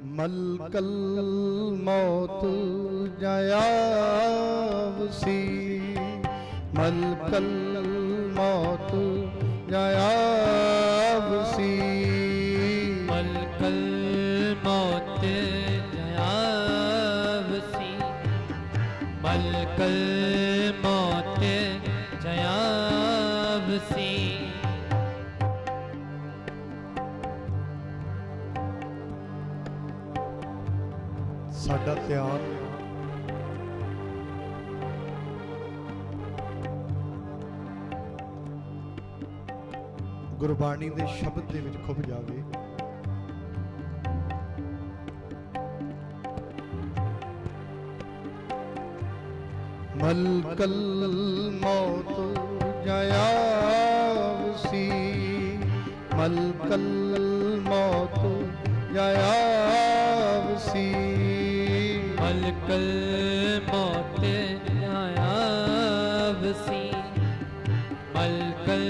ਮਲਕਲ ਮੌਤ ਜਾਇਆਵਸੀ, ਮਲਕਲ ਮੌਤ ਜਾਇਆਵਸੀ, ਮਲਕਲ ਮੌਤ ਜਾਇਆਵਸੀ, ਮਲਕਲ ਮੌਤ ਜਾਇਆਵਸੀ। ਸਾਡਾ ਧਿਆਨ ਗੁਰਬਾਣੀ ਦੇ ਸ਼ਬਦ ਦੇ ਵਿੱਚ ਖੁੱਭ ਜਾਵੇ। ਮਲਕਲ ਮੌਤ ਜਾਇਆਵਸੀ, ਮਲਕਲ ਮੌਤ ਜਾਇਆਵਸੀ, ਮਲਕਲ ਮੌਤ ਜਾਇਆਵਸੀ, ਮਲਕਲ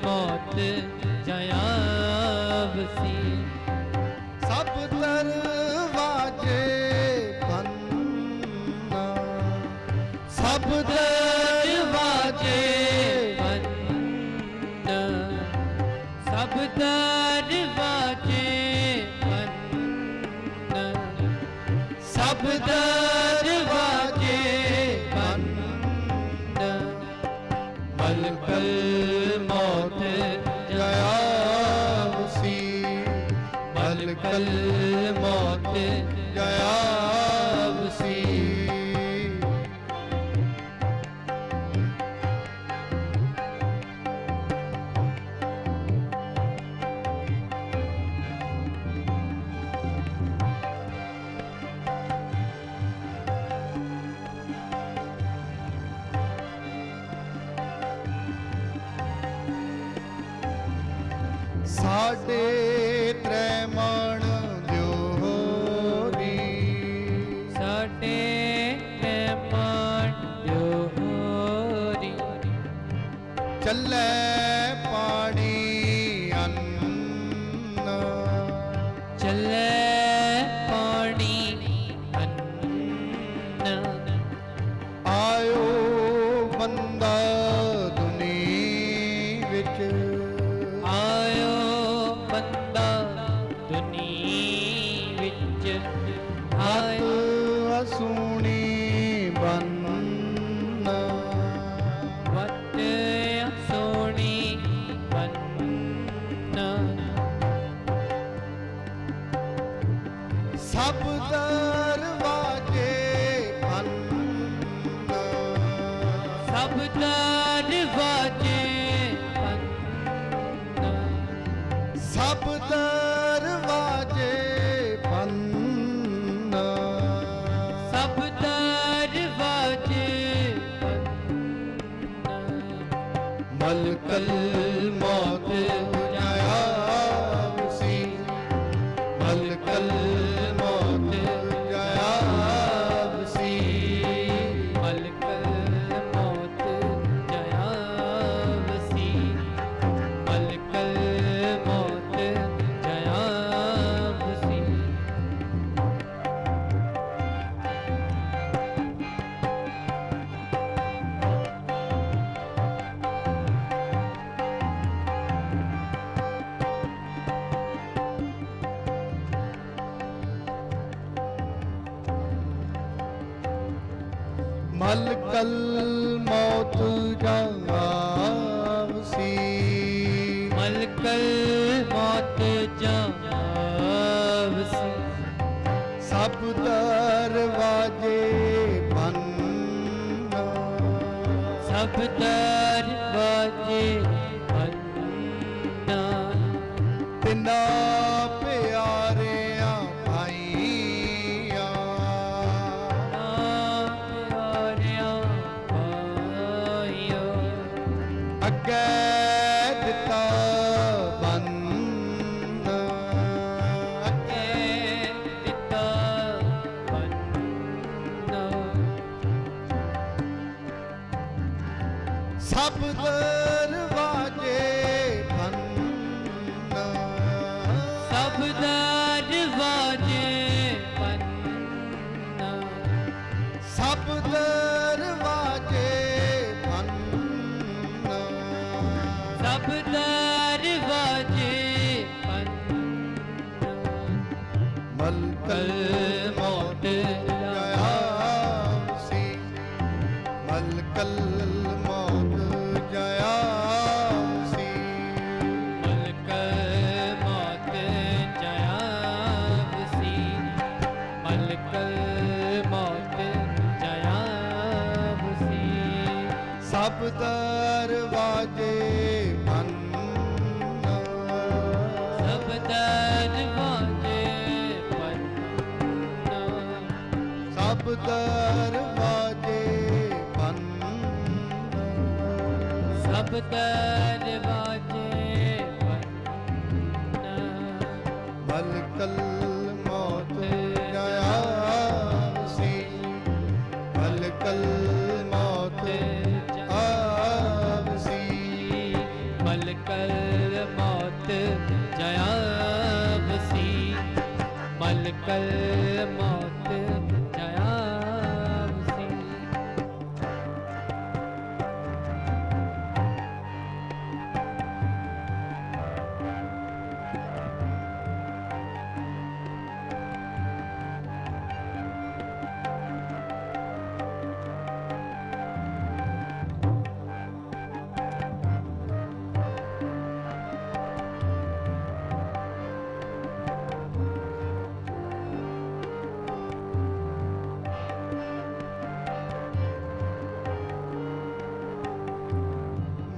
ਮੌਤ ਜਾਇਆਵਸੀ। ਸਭ ਦਰਵਾਜੇ ਬੰਦ, ਸਭ ਦਰਵਾਜੇ ਬੰਦ, ਸਭ ਦਰਵਾਜੇ ਬੰਦ, ਸਭ ਦਰਵਾਜੇ ਬੰਦ। ਮਲਕਲ ਮੌਤ ਜਾਇਆਵਸੀ, ਮਲਕਲ ਮੌਤ ਜਾਇਆਵਸੀ। ਸਾਡੇ ਤ੍ਰੈ ਮਣ ਦਿਓਰੀ, ਸਾਡੇ ਮਨ ਜੋਹਰੀ, ਚੱਲੇ ਪਾਣੀ ਅੰਨ, ਚੱਲੇ ਪਾਣੀ ਅੰਨ। ਆਇਓ ਬੰਦਾ ਦੁਨੀ ਵਿੱਚ, ਆਇਓ ਬੰਦਾ ਦੁਨੀ ਵਿੱਚ, ਆਇਓ ਅਸੂਣੀ ਬੰਨ, ਵਟ ਸੋਣੀ ਬੰਨ। ਸਭ ਦਰਵਾਜੇ ਬੰਦ, ਸਭ ਦਰਵਾਜੇ ਬੰਦ, ਸਭ ਦਰਵਾਜੇ ਬੰਦ, ਸਭ ਦਰਵਾਜੇ ਬੰਦ। ਮਲਕਲ ਮੌਤ ਜਾਇਆਵਸੀ, ਮਲਕਲ ਮੌਤ ਜਾਇਆਵਸੀ, ਮਲਕਲ ਮੌਤ ਜਾਇਆਵਸੀ, ਮਲਕਲ ਮੌਤ ਜਾਇਆਵਸੀ। ਮਲਕਲ ਮੌਤ ਜਾਇਆਵਸੀ, ਮਲਕਲ ਮੌਤ ਜਾਇਆਵਸੀ, ਸਭ ਦਰਵਾਜੇ ਬੰਦ, ਸਭ ਦਰਵਾਜੇ ਬੰਦ। ਤਿੰਨਾਂ ਪਿਆਰਿਆਂ ਭਾਈਆਂ, ਪਿਆਰਿਆਂ ਭਾਈਓ, ਅੱਗੇ ਦਿੱਤਾ ਬੰਨ, ਅੱਗੇ ਦਿੱਤਾ ਬੰਨ। ਸਭ ਦਰਵਾਜੇ ਬੰਦ, ਸਭ ਦਰਵਾਜੇ ਸਭ ਦਰਵਾਜੇ ਬੰਦ ਸਭ ਦਰਵਾਜੇ ਬੰਦ ਮਲਕਲ ਮੌਤ ਜਾਇਆ ਸੀ ਮਲਕਲ ਮੌਤ ਜਾਇਆ ਸੀ ਮਲਕਲ ਮੌਤ ਜਾਇਆ ਸੀ ਮਲਕਲ ਮੌਤ ਜਾਇਆ ਸੀ ਸਭ ਦਰਵਾਜੇ ਬੰਦ ਸਭ ਦਰਵਾਜੇ ਬੰਦ ਸਭ ਦਰਵਾਜੇ ਬੰਦ ਸਭ ਦਰਵਾਜੇ ਬੰਦ ਮਲਕਲ ਮੌਤ ਜਾਇਆ ਸੀ ਮਲਕਲ ਮੌਤ ਆਵ ਸੀ ਮਲਕਲ ਮੌਤ ਜਾਇਆ ਸੀ ਮਲਕਲ ਮੌਤ ਜਾਇਆ ਸੀ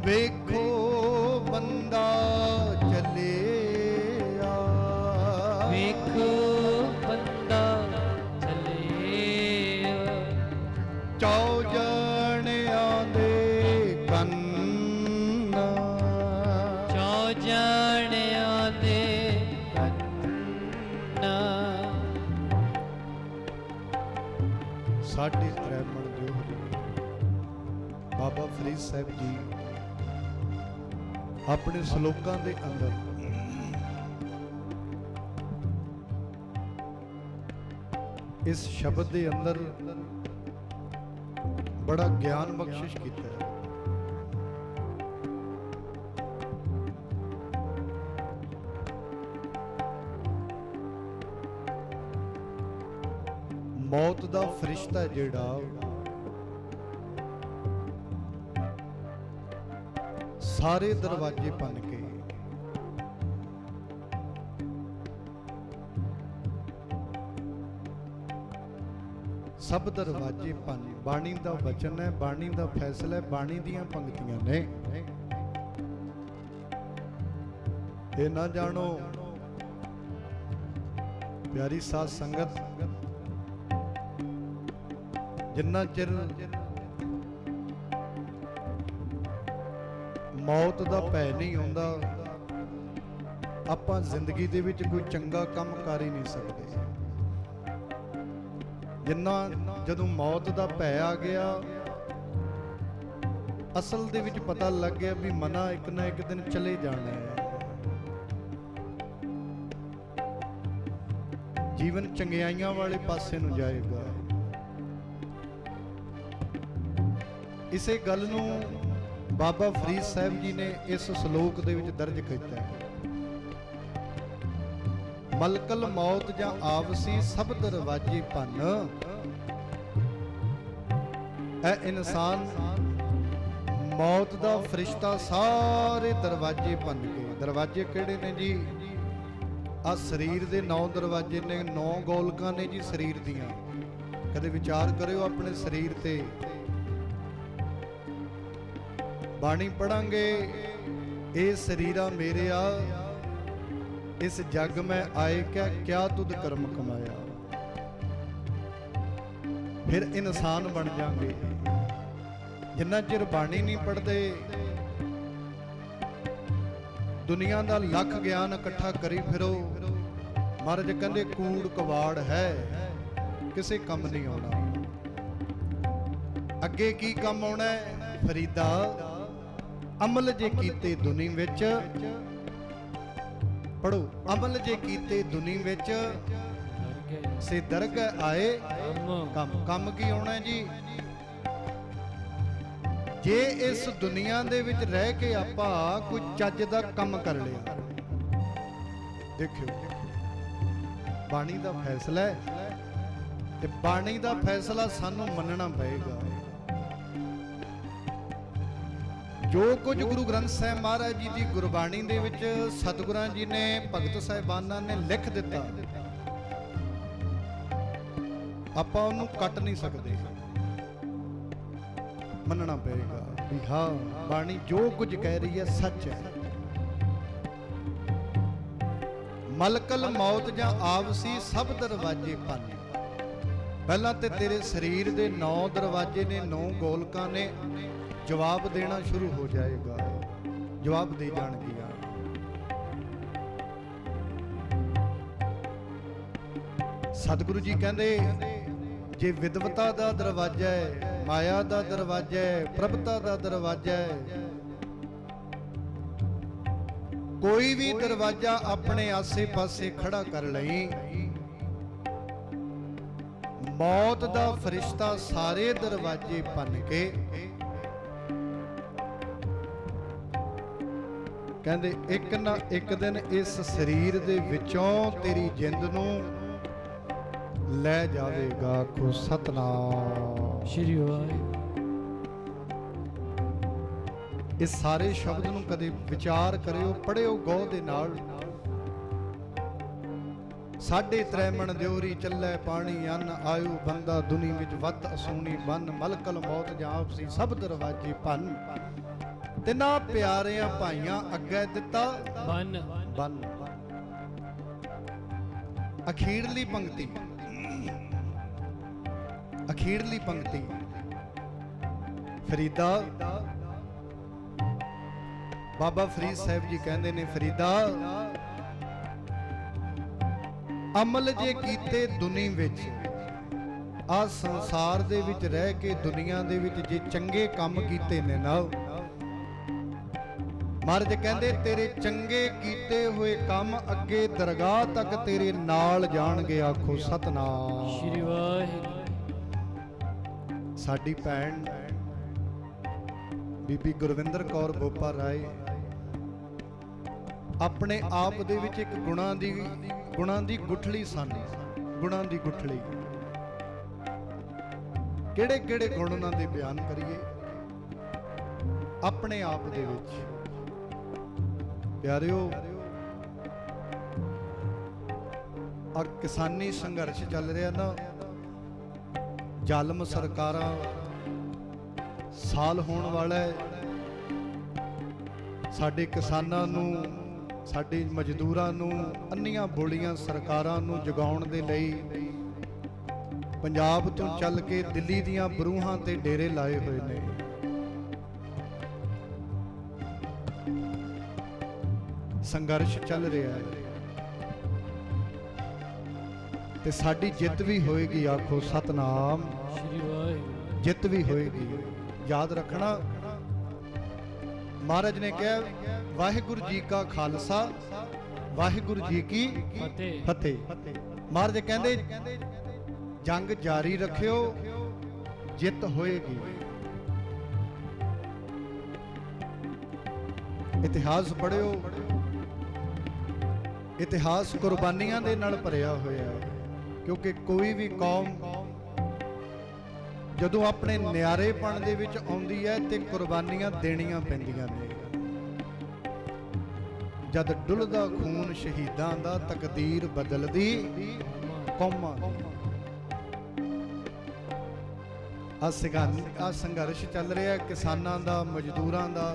ਵੇਖੋ ਬੰਦਾ ਚੱਲਿਆ ਵੇਖੋ ਬੰਦਾ ਚੱਲਿਆ ਚੌ ਜਣਿਆਂ ਦੇ ਕੰਨ ਚੌ ਜਾਣਿਆਂ ਦੇ ਕੰਨਾਂ ਸਾਡੇ ਤ੍ਰੈਮਣ ਜੋਹਰੀ ਬਾਬਾ ਫਰੀਦ ਸਾਹਿਬ ਜੀ ਆਪਣੇ ਸ਼ਲੋਕਾਂ ਦੇ ਅੰਦਰ ਇਸ ਸ਼ਬਦ ਦੇ ਅੰਦਰ ਬੜਾ ਗਿਆਨ ਬਖਸ਼ਿਸ਼ ਕੀਤਾ ਹੈ। ਮੌਤ ਦਾ ਫਰਿਸ਼ਤਾ ਜਿਹੜਾ ਸਾਰੇ ਦਰਵਾਜ਼ੇ ਭੰਨ ਕੇ ਸਭ ਦਰਵਾਜ਼ੇ ਭੰਨ ਬਾਣੀ ਦਾ ਵਚਨ ਹੈ ਬਾਣੀ ਦਾ ਫੈਸਲਾ ਹੈ ਬਾਣੀ ਦੀਆਂ ਪੰਕਤੀਆਂ ਨੇ ਇਹ ਨਾ ਜਾਣੋ ਪਿਆਰੀ ਸਾਧ ਸੰਗਤ ਜਿੰਨਾ ਚਿਰ ਮੌਤ ਦਾ ਭੈ ਨਹੀਂ ਆਉਂਦਾ ਆਪਾਂ ਜ਼ਿੰਦਗੀ ਦੇ ਵਿੱਚ ਕੋਈ ਚੰਗਾ ਕੰਮ ਕਰ ਹੀ ਨਹੀਂ ਸਕਦੇ ਜਿੰਨਾ ਜਦੋਂ ਮੌਤ ਦਾ ਭੈ ਆ ਗਿਆ ਅਸਲ ਦੇ ਵਿੱਚ ਪਤਾ ਲੱਗ ਗਿਆ ਵੀ ਮਨਾ ਇੱਕ ਨਾ ਇੱਕ ਦਿਨ ਚਲੇ ਜਾਣਾ ਹੈ ਜੀਵਨ ਚੰਗਿਆਈਆਂ ਵਾਲੇ ਪਾਸੇ ਨੂੰ ਜਾਏਗਾ ਇਸੇ ਗੱਲ ਨੂੰ ਬਾਬਾ ਫਰੀਦ ਸਾਹਿਬ ਜੀ ਨੇ ਇਸ ਸ਼ਲੋਕ ਦੇ ਵਿੱਚ ਦਰਜ ਕੀਤਾ ਹੈ ਮਲਕਲ ਮੌਤ ਜਾਂ ਆਵਸੀ ਸਭ ਦਰਵਾਜ਼ੇ ਭੰਨ ਇਹ ਇਨਸਾਨ ਮੌਤ ਦਾ ਫਰਿਸ਼ਤਾ ਸਾਰੇ ਦਰਵਾਜ਼ੇ ਭੰਨ ਕੇ ਦਰਵਾਜ਼ੇ ਕਿਹੜੇ ਨੇ ਜੀ ਆ ਸਰੀਰ ਦੇ 9 ਦਰਵਾਜ਼ੇ ਨੇ 9 ਗੋਲਕਾਂ ਨੇ ਜੀ ਸਰੀਰ ਦੀਆਂ ਕਦੇ ਵਿਚਾਰ ਕਰਿਓ ਆਪਣੇ ਸਰੀਰ ਤੇ ਬਾਣੀ ਪੜਾਂਗੇ ਇਹ ਸਰੀਰਾ ਮੇਰਿਆ ਇਸ ਜਗ ਮੈਂ ਆਏ ਕਿਆ ਤੁਧ ਕਰਮ ਕਮਾਇਆ ਫਿਰ ਇਨਸਾਨ ਬਣ ਜਾਾਂਗੇ ਜਿੰਨਾ ਚਿਰ ਬਾਣੀ ਨਹੀਂ ਪੜਦੇ ਦੁਨੀਆ ਦਾ ਲੱਖ ਗਿਆਨ ਇਕੱਠਾ ਕਰੀ ਫਿਰੋ ਮਹਾਰਾਜ ਕਹਿੰਦੇ ਕੂੜ ਕਵਾੜ ਹੈ ਕਿਸੇ ਕੰਮ ਨਹੀਂ ਆਉਣਾ ਅੱਗੇ ਕੀ ਕੰਮ ਆਉਣਾ ਫਰੀਦਾ ਅਮਲ ਜੇ ਕੀਤੇ ਦੁਨੀ ਵਿੱਚ ਪੜੋ ਅਮਲ ਜੇ ਕੀਤੇ ਦੁਨੀ ਵਿੱਚ ਸੇ ਦਰਗਹਿ ਆਏ ਕੰਮ ਕੀ ਆਉਣਾ ਜੀ ਜੇ ਇਸ ਦੁਨੀਆ ਦੇ ਵਿੱਚ ਰਹਿ ਕੇ ਆਪਾਂ ਕੋਈ ਚੱਜ ਦਾ ਕੰਮ ਕਰ ਲਿਆ, ਦੇਖਿਓ ਬਾਣੀ ਦਾ ਫੈਸਲਾ ਹੈ ਤੇ ਬਾਣੀ ਦਾ ਫੈਸਲਾ ਸਾਨੂੰ ਮੰਨਣਾ ਪਏਗਾ। ਜੋ ਕੁਝ ਗੁਰੂ ਗ੍ਰੰਥ ਸਾਹਿਬ ਮਹਾਰਾਜ ਜੀ ਦੀ ਗੁਰਬਾਣੀ ਦੇ ਵਿੱਚ ਸਤਿਗੁਰਾਂ ਜੀ ਨੇ, ਭਗਤ ਸਾਹਿਬਾਨਾਂ ਨੇ ਲਿਖ ਦਿੱਤਾ, ਆਪਾਂ ਉਹਨੂੰ ਕੱਟ ਨਹੀਂ ਸਕਦੇ, ਮੰਨਣਾ ਪਏਗਾ ਵੀ ਹਾਂ ਬਾਣੀ ਜੋ ਕੁਝ ਕਹਿ ਰਹੀ ਹੈ ਸੱਚ ਹੈ। ਮਲਕਲ ਮੌਤ ਜਾਂ ਆਵਸੀ ਸਭ ਦਰਵਾਜੇ ਭੰਨ। ਪਹਿਲਾਂ ਤੇ ਤੇਰੇ ਸਰੀਰ ਦੇ 9 ਦਰਵਾਜੇ ਨੇ, 9 ਗੋਲਕਾਂ ਨੇ, ਜਵਾਬ ਦੇਣਾ ਸ਼ੁਰੂ ਹੋ ਜਾਏਗਾ, ਜਵਾਬ ਦੇ ਜਾਣਗੀਆਂ। ਸਤਿਗੁਰੂ ਜੀ ਕਹਿੰਦੇ ਜੇ ਵਿਦਵਤਾ ਦਾ ਦਰਵਾਜ਼ਾ ਹੈ, ਮਾਇਆ ਦਾ ਦਰਵਾਜ਼ਾ ਹੈ, ਪ੍ਰਭਤਾ ਦਾ ਦਰਵਾਜ਼ਾ ਹੈ, ਕੋਈ ਵੀ ਦਰਵਾਜ਼ਾ ਆਪਣੇ ਆਸੇ-ਪਾਸੇ ਖੜਾ ਕਰ ਲਈ, ਮੌਤ ਦਾ ਫਰਿਸ਼ਤਾ ਸਾਰੇ ਦਰਵਾਜ਼ੇ ਭੰਨ ਕੇ ਕਹਿੰਦੇ ਇੱਕ ਨਾ ਇੱਕ ਦਿਨ ਇਸ ਸਰੀਰ ਦੇ ਵਿੱਚੋਂ ਤੇਰੀ ਜਿੰਦ ਨੂੰ ਲੈ ਜਾਵੇਗਾ। ਆਖੋ ਸਤਨਾਮ ਸ਼੍ਰੀ ਵਾਹਿਗੁਰੂ। ਇਸ ਸਾਰੇ ਸ਼ਬਦ ਨੂੰ ਕਦੇ ਵਿਚਾਰ ਕਰਿਓ, ਪੜ੍ਹਿਓ ਗੌਰ ਦੇ ਨਾਲ। ਸਾਢੇ ਤ੍ਰੈਮਣ ਦਿਉਰੀ ਚੱਲੇ ਪਾਣੀ ਅੰਨ, ਆਯੂ ਬੰਦਾ ਦੁਨੀ ਵਿੱਚ ਵੱਤ ਅਸੂਣੀ ਬੰਨ, ਮਲਕਲ ਮੌਤ ਜਾਂ ਆਪਸੀ ਸਭ ਦਰਵਾਜੇ ਭੰਨ, ਤਿੰਨਾਂ ਪਿਆਰਿਆਂ ਭਾਈਆਂ ਅੱਗੇ ਦਿੱਤਾ ਬੰਨ ਬੰਨ। ਅਖੀਰਲੀ ਪੰਕਤੀ, ਅਖੀਰਲੀ ਪੰਕਤੀ ਫਰੀਦਾ, ਬਾਬਾ ਫਰੀਦ ਸਾਹਿਬ ਜੀ ਕਹਿੰਦੇ ਨੇ, ਫਰੀਦਾ ਅਮਲ ਜੇ ਕੀਤੇ ਦੁਨੀ ਵਿੱਚ, ਆ ਸੰਸਾਰ ਦੇ ਵਿੱਚ ਰਹਿ ਕੇ ਦੁਨੀਆ ਦੇ ਵਿੱਚ ਜੇ ਚੰਗੇ ਕੰਮ ਕੀਤੇ ਨੇ ਨਾ, ਮਹਾਰਾਜ ਕਹਿੰਦੇ ਤੇਰੇ ਚੰਗੇ ਕੀਤੇ ਹੋਏ ਕੰਮ ਅੱਗੇ ਦਰਗਾਹ ਤੱਕ ਤੇਰੇ ਨਾਲ ਜਾਣਗੇ। ਆਖੋ ਸਤਨਾਮ ਸ਼੍ਰੀ ਵਾਹਿਗੁਰੂ। ਸਾਡੀ ਭੈਣ ਬੀਬੀ ਗੁਰਵਿੰਦਰ ਕੌਰ ਬੋਪਾ ਰਾਏ ਆਪਣੇ ਆਪ ਦੇ ਵਿੱਚ ਇੱਕ ਗੁਣਾਂ ਦੀ ਗੁਠਲੀ ਸਨ, ਗੁਣਾਂ ਦੀ ਗੁਠਲੀ। ਕਿਹੜੇ ਕਿਹੜੇ ਗੁਣ ਉਹਨਾਂ ਦੇ ਬਿਆਨ ਕਰੀਏ ਆਪਣੇ ਆਪ ਦੇ ਵਿੱਚ। ਪਿਆਰਿਓ, ਆ ਕਿਸਾਨੀ ਸੰਘਰਸ਼ ਚੱਲ ਰਿਹਾ ਨਾ, ਜ਼ਾਲਮ ਸਰਕਾਰਾਂ, ਸਾਲ ਹੋਣ ਵਾਲਾ ਹੈ, ਸਾਡੇ ਕਿਸਾਨਾਂ ਨੂੰ, ਸਾਡੇ ਮਜ਼ਦੂਰਾਂ ਨੂੰ, ਅੰਨੀਆਂ ਬੋਲੀਆਂ ਸਰਕਾਰਾਂ ਨੂੰ ਜਗਾਉਣ ਦੇ ਲਈ ਪੰਜਾਬ ਤੋਂ ਚੱਲ ਕੇ ਦਿੱਲੀ ਦੀਆਂ ਬਰੂਹਾਂ ਤੇ ਡੇਰੇ ਲਾਏ ਹੋਏ ਨੇ। ਸੰਘਰਸ਼ ਚੱਲ ਰਿਹਾ ਹੈ ਤੇ ਸਾਡੀ ਜਿੱਤ ਵੀ ਹੋਏਗੀ। ਆਖੋ ਸਤਨਾਮ ਸ਼੍ਰੀ ਵਾਹਿਗੁਰੂ। ਜਿੱਤ ਵੀ ਹੋਏਗੀ। ਯਾਦ ਰੱਖਣਾ, ਮਹਾਰਾਜ ਨੇ ਕਿਹਾ ਵਾਹਿਗੁਰੂ ਜੀ ਕਾ ਖਾਲਸਾ, ਵਾਹਿਗੁਰੂ ਜੀ ਕੀ ਫਤਿਹ। ਫਤਿਹ। ਮਹਾਰਾਜ ਕਹਿੰਦੇ ਜੰਗ ਜਾਰੀ ਰੱਖਿਓ, ਜਿੱਤ ਹੋਏਗੀ। ਇਤਿਹਾਸ ਪੜ੍ਹਿਓ, ਇਤਿਹਾਸ ਕੁਰਬਾਨੀਆਂ ਦੇ ਨਾਲ ਭਰਿਆ ਹੋਇਆ ਹੈ, ਕਿਉਂਕਿ ਕੋਈ ਵੀ ਕੌਮ ਜਦੋਂ ਆਪਣੇ ਨਿਆਰੇਪਣ ਦੇ ਵਿੱਚ ਆਉਂਦੀ ਹੈ ਤੇ ਕੁਰਬਾਨੀਆਂ ਦੇਣੀਆਂ ਪੈਂਦੀਆਂ ਨੇ। ਜਦ ਡੁੱਲਦਾ ਖੂਨ ਸ਼ਹੀਦਾਂ ਦਾ, ਤਕਦੀਰ ਬਦਲਦੀ ਕੌਮਾਂ ਦੀ। ਆ ਸੰਘਰਸ਼ ਚੱਲ ਰਿਹਾ ਕਿਸਾਨਾਂ ਦਾ, ਮਜ਼ਦੂਰਾਂ ਦਾ।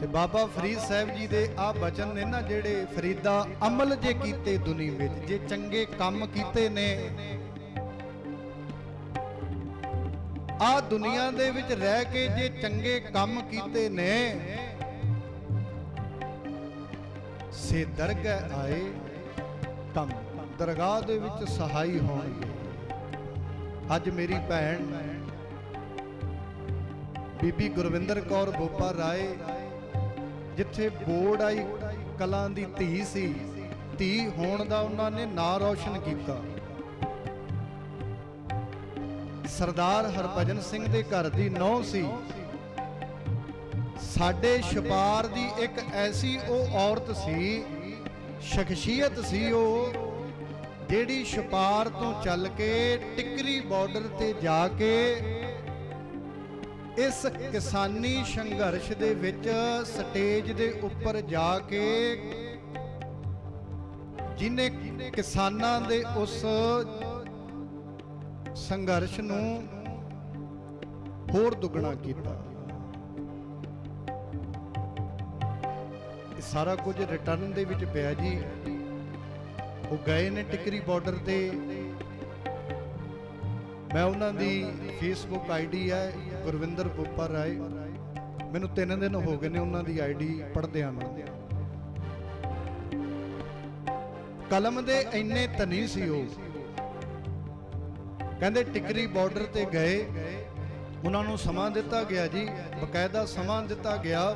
ਤੇ ਬਾਬਾ ਫਰੀਦ ਸਾਹਿਬ ਜੀ ਦੇ ਆ ਬਚਨ ਨੇ ਨਾ ਜਿਹੜੇ, ਫਰੀਦਾ ਅਮਲ ਜੇ ਕੀਤੇ ਦੁਨੀ ਵਿੱਚ, ਜੇ ਚੰਗੇ ਕੰਮ ਕੀਤੇ ਨੇ, ਆ ਦੁਨੀਆ ਦੇ ਵਿੱਚ ਰਹਿ ਕੇ ਜੇ ਚੰਗੇ ਕੰਮ ਕੀਤੇ ਨੇ, ਸੇ ਦਰਗਾਹ ਆਏ ਕੰਮ, ਦਰਗਾਹ ਦੇ ਵਿੱਚ ਸਹਾਈ ਹੋਣਗੇ। ਅੱਜ ਮੇਰੀ ਭੈਣ ਬੀਬੀ ਗੁਰਵਿੰਦਰ ਕੌਰ ਬੋਪਾ ਰਾਏ, ਜਿੱਥੇ ਬੋਰਡ ਆਈ ਕਲਾਂ ਦੀ ਧੀ ਸੀ, ਧੀ ਹੋਣ ਦਾ ਉਹਨਾਂ ਨੇ ਨਾਂ ਰੌਸ਼ਨ ਕੀਤਾ। ਸਰਦਾਰ ਹਰਭਜਨ ਸਿੰਘ ਦੇ ਘਰ ਦੀ ਨੌਂ ਸੀ। ਸਾਡੇ ਛਪਾਰ ਦੀ ਇੱਕ ਐਸੀ ਉਹ ਔਰਤ ਸੀ, ਸ਼ਖਸੀਅਤ ਸੀ ਉਹ, ਜਿਹੜੀ ਛਪਾਰ ਤੋਂ ਚੱਲ ਕੇ ਟਿਕਰੀ ਬਾਰਡਰ ਤੇ ਜਾ ਕੇ ਇਸ ਕਿਸਾਨੀ ਸੰਘਰਸ਼ ਦੇ ਵਿੱਚ ਸਟੇਜ ਦੇ ਉੱਪਰ ਜਾ ਕੇ ਜਿਨੇ ਕਿਸਾਨਾਂ ਦੇ ਉਸ ਸੰਘਰਸ਼ ਨੂੰ ਹੋਰ ਦੁੱਗਣਾ ਕੀਤਾ। ਇਹ ਸਾਰਾ ਕੁਝ ਰਿਟਰਨ ਦੇ ਵਿੱਚ ਪਿਆ ਜੀ। ਉਹ ਗਏ ਨੇ ਟਿਕਰੀ ਬਾਰਡਰ ਤੇ। ਮੈਂ ਉਹਨਾਂ ਦੀ ਫੇਸਬੁੱਕ ਆਈਡੀ ਹੈ ਗੁਰਵਿੰਦਰ ਬੋਪਾ ਰਾਏ। ਮੈਨੂੰ 3 ਦਿਨ ਹੋ ਗਏ ਨੇ ਉਹਨਾਂ ਦੀ ਆਈਡੀ ਪੜ੍ਹਦਿਆਂ ਨੂੰ। ਕਲਮ ਦੇ ਇੰਨੇ ਧਨੀ ਸੀ ਉਹ। ਕਹਿੰਦੇ ਟਿਕਰੀ ਬਾਰਡਰ ਤੇ ਗਏ, ਉਹਨਾਂ ਨੂੰ ਸਮਾਂ ਦਿੱਤਾ ਗਿਆ ਜੀ, ਬਕਾਇਦਾ ਸਮਾਂ ਦਿੱਤਾ ਗਿਆ।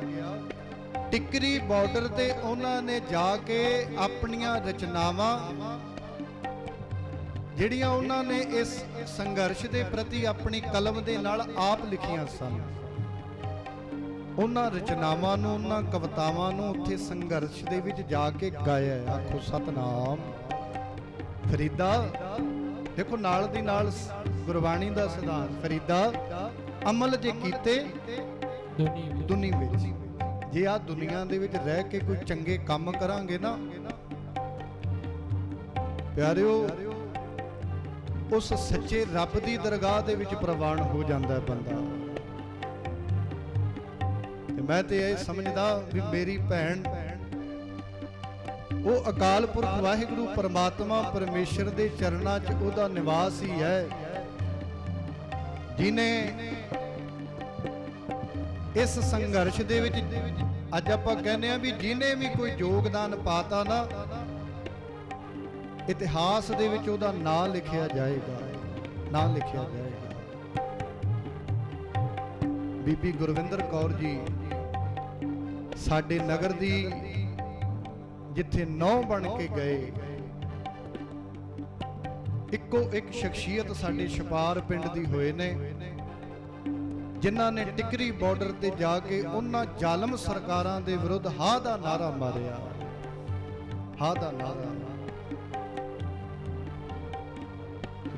ਟਿਕਰੀ ਬਾਰਡਰ ਤੇ ਉਹਨਾਂ ਨੇ ਜਾ ਕੇ ਆਪਣੀਆਂ ਰਚਨਾਵਾਂ ਜਿਹੜੀਆਂ ਉਹਨਾਂ ਨੇ ਇਸ ਸੰਘਰਸ਼ ਦੇ ਪ੍ਰਤੀ ਆਪਣੀ ਕਲਮ ਦੇ ਨਾਲ ਆਪ ਲਿਖੀਆਂ ਸਨ, ਉਹਨਾਂ ਰਚਨਾਵਾਂ ਨੂੰ, ਉਹਨਾਂ ਕਵਿਤਾਵਾਂ ਨੂੰ ਉੱਥੇ ਸੰਘਰਸ਼ ਦੇ ਵਿੱਚ ਜਾ ਕੇ ਗਾਇਆ। ਆਖੋ ਸਤਨਾਮ। ਫਰੀਦਾ ਦੇਖੋ, ਨਾਲ ਦੀ ਨਾਲ ਗੁਰਬਾਣੀ ਦਾ ਸਿਧਾਂਤ, ਫਰੀਦਾ ਅਮਲ ਜੇ ਕੀਤੇ ਦੁਨੀ ਵਿੱਚ। ਜੇ ਆ ਦੁਨੀਆ ਦੇ ਵਿੱਚ ਰਹਿ ਕੇ ਕੋਈ ਚੰਗੇ ਕੰਮ ਕਰਾਂਗੇ ਨਾ ਪਿਆਰਿਓ, ਉਸ ਸੱਚੇ ਰੱਬ ਦੀ ਦਰਗਾਹ ਦੇ ਵਿੱਚ ਪ੍ਰਵਾਨ ਹੋ ਜਾਂਦਾ ਹੈ ਬੰਦਾ। ਤੇ ਮੈਂ ਤੇ ਇਹ ਸਮਝਦਾ ਵੀ ਮੇਰੀ ਭੈਣ ਉਹ ਅਕਾਲ ਪੁਰਖ ਵਾਹਿਗੁਰੂ ਪਰਮਾਤਮਾ ਪਰਮੇਸ਼ਰ ਦੇ ਚਰਨਾਂ 'ਚ ਉਹਦਾ ਨਿਵਾਸ ਹੀ ਹੈ, ਜਿਨੇ ਇਸ ਸੰਘਰਸ਼ ਦੇ ਵਿੱਚ ਅੱਜ ਆਪਾਂ ਕਹਿੰਦੇ ਆ ਵੀ ਜਿਹਨੇ ਵੀ ਕੋਈ ਯੋਗਦਾਨ ਪਾਤਾ ਨਾ, ਇਤਿਹਾਸ ਦੇ ਵਿੱਚ ਉਹਦਾ ਨਾਂ ਲਿਖਿਆ ਜਾਏਗਾ, ਨਾਂ ਲਿਖਿਆ ਜਾਏਗਾ। ਬੀਬੀ ਗੁਰਵਿੰਦਰ ਕੌਰ ਜੀ ਸਾਡੇ ਨਗਰ ਦੀ ਜਿੱਥੇ ਨੌ ਬਣ ਕੇ ਗਏ, ਇੱਕੋ ਇੱਕ ਸ਼ਖਸੀਅਤ ਸਾਡੇ ਛਪਾਰ ਪਿੰਡ ਦੀ ਹੋਏ ਨੇ, ਜਿਨ੍ਹਾਂ ਨੇ ਟਿਕਰੀ ਬਾਰਡਰ ਤੇ ਜਾ ਕੇ ਉਹਨਾਂ ਜ਼ਾਲਮ ਸਰਕਾਰਾਂ ਦੇ ਵਿਰੁੱਧ ਹਾਂ ਦਾ ਨਾਰਾ ਮਾਰਿਆ, ਹਾਂ ਦਾ ਨਾਰਾ।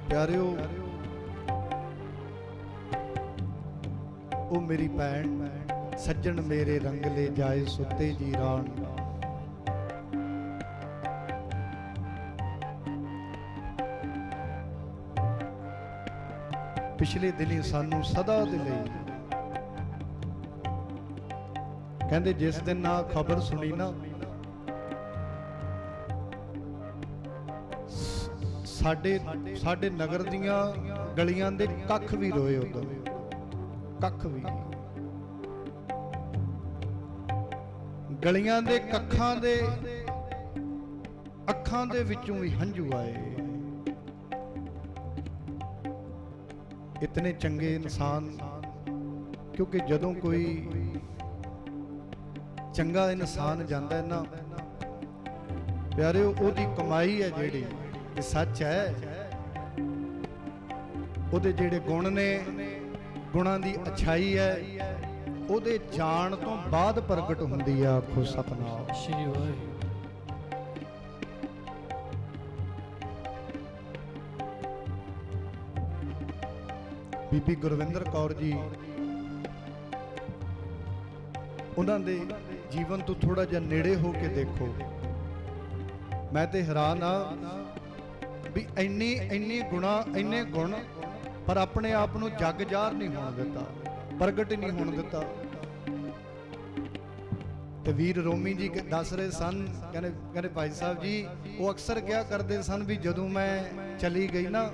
ਪਿਆਰਿਓ, ਉਹ ਮੇਰੀ ਭੈਣ ਸੱਜਣ ਮੇਰੇ ਰੰਗਲੇ ਜਾਏ ਸੁੱਤੇ ਜੀ ਰਾਣ, ਪਿਛਲੇ ਦਿਨੀ ਸਾਨੂੰ ਸਦਾ ਦੇ ਲਈ ਕਹਿੰਦੇ, ਜਿਸ ਦਿਨ ਆ ਖਬਰ ਸੁਣੀ ਨਾ, ਸਾਡੇ ਨਗਰ ਦੀਆਂ ਗਲੀਆਂ ਦੇ ਕੱਖ ਵੀ ਰੋਏ। ਉਦੋਂ ਕੱਖ ਵੀ, ਗਲੀਆਂ ਦੇ ਕੱਖਾਂ ਦੇ ਅੱਖਾਂ ਦੇ ਵਿੱਚੋਂ ਵੀ ਹੰਝੂ ਆਏ। ਇਤਨੇ ਚੰਗੇ ਇਨਸਾਨ, ਕਿਉਂਕਿ ਜਦੋਂ ਕੋਈ ਚੰਗਾ ਇਨਸਾਨ ਜਾਂਦਾ ਹੈ ਨਾ ਪਿਆਰਿਓ, ਉਹਦੀ ਕਮਾਈ ਹੈ ਜਿਹੜੀ, ਇਹ ਸੱਚ ਹੈ, ਉਹਦੇ ਜਿਹੜੇ ਗੁਣ ਨੇ, ਗੁਣਾਂ ਦੀ ਅਛਾਈ ਹੈ, ਉਹਦੇ ਜਾਣ ਤੋਂ ਬਾਅਦ ਪ੍ਰਗਟ ਹੁੰਦੀ ਆ। ਆਖੋ ਸਤਨਾਮ। ਸ਼੍ਰੀ ਵਾਹਿਗੁਰੂ। ਬੀਬੀ ਗੁਰਵਿੰਦਰ ਕੌਰ ਜੀ, ਉਹਨਾਂ ਦੇ ਜੀਵਨ ਤੋਂ ਥੋੜਾ ਜਿਹਾ ਨੇੜੇ ਹੋ ਕੇ ਦੇਖੋ। ਮੈਂ ਤੇ ਹੈਰਾਨ ਆ ਵੀ ਇੰਨੇ ਗੁਣ, ਪਰ ਆਪਣੇ ਆਪ ਨੂੰ ਜਗ ਜ਼ਾਹਰ ਨਹੀਂ ਹੋਣ ਦਿੱਤਾ, ਪ੍ਰਗਟ ਨਹੀਂ ਹੋਣ ਦਿੱਤਾ। ਤੇ ਵੀਰ ਰੋਮੀ ਜੀ ਦੱਸ ਰਹੇ ਸਨ, ਕਹਿੰਦੇ ਭਾਈ ਸਾਹਿਬ ਜੀ, ਉਹ ਅਕਸਰ ਕਿਹਾ ਕਰਦੇ ਸਨ ਵੀ ਜਦੋਂ ਮੈਂ ਚਲੀ ਗਈ ਨਾ,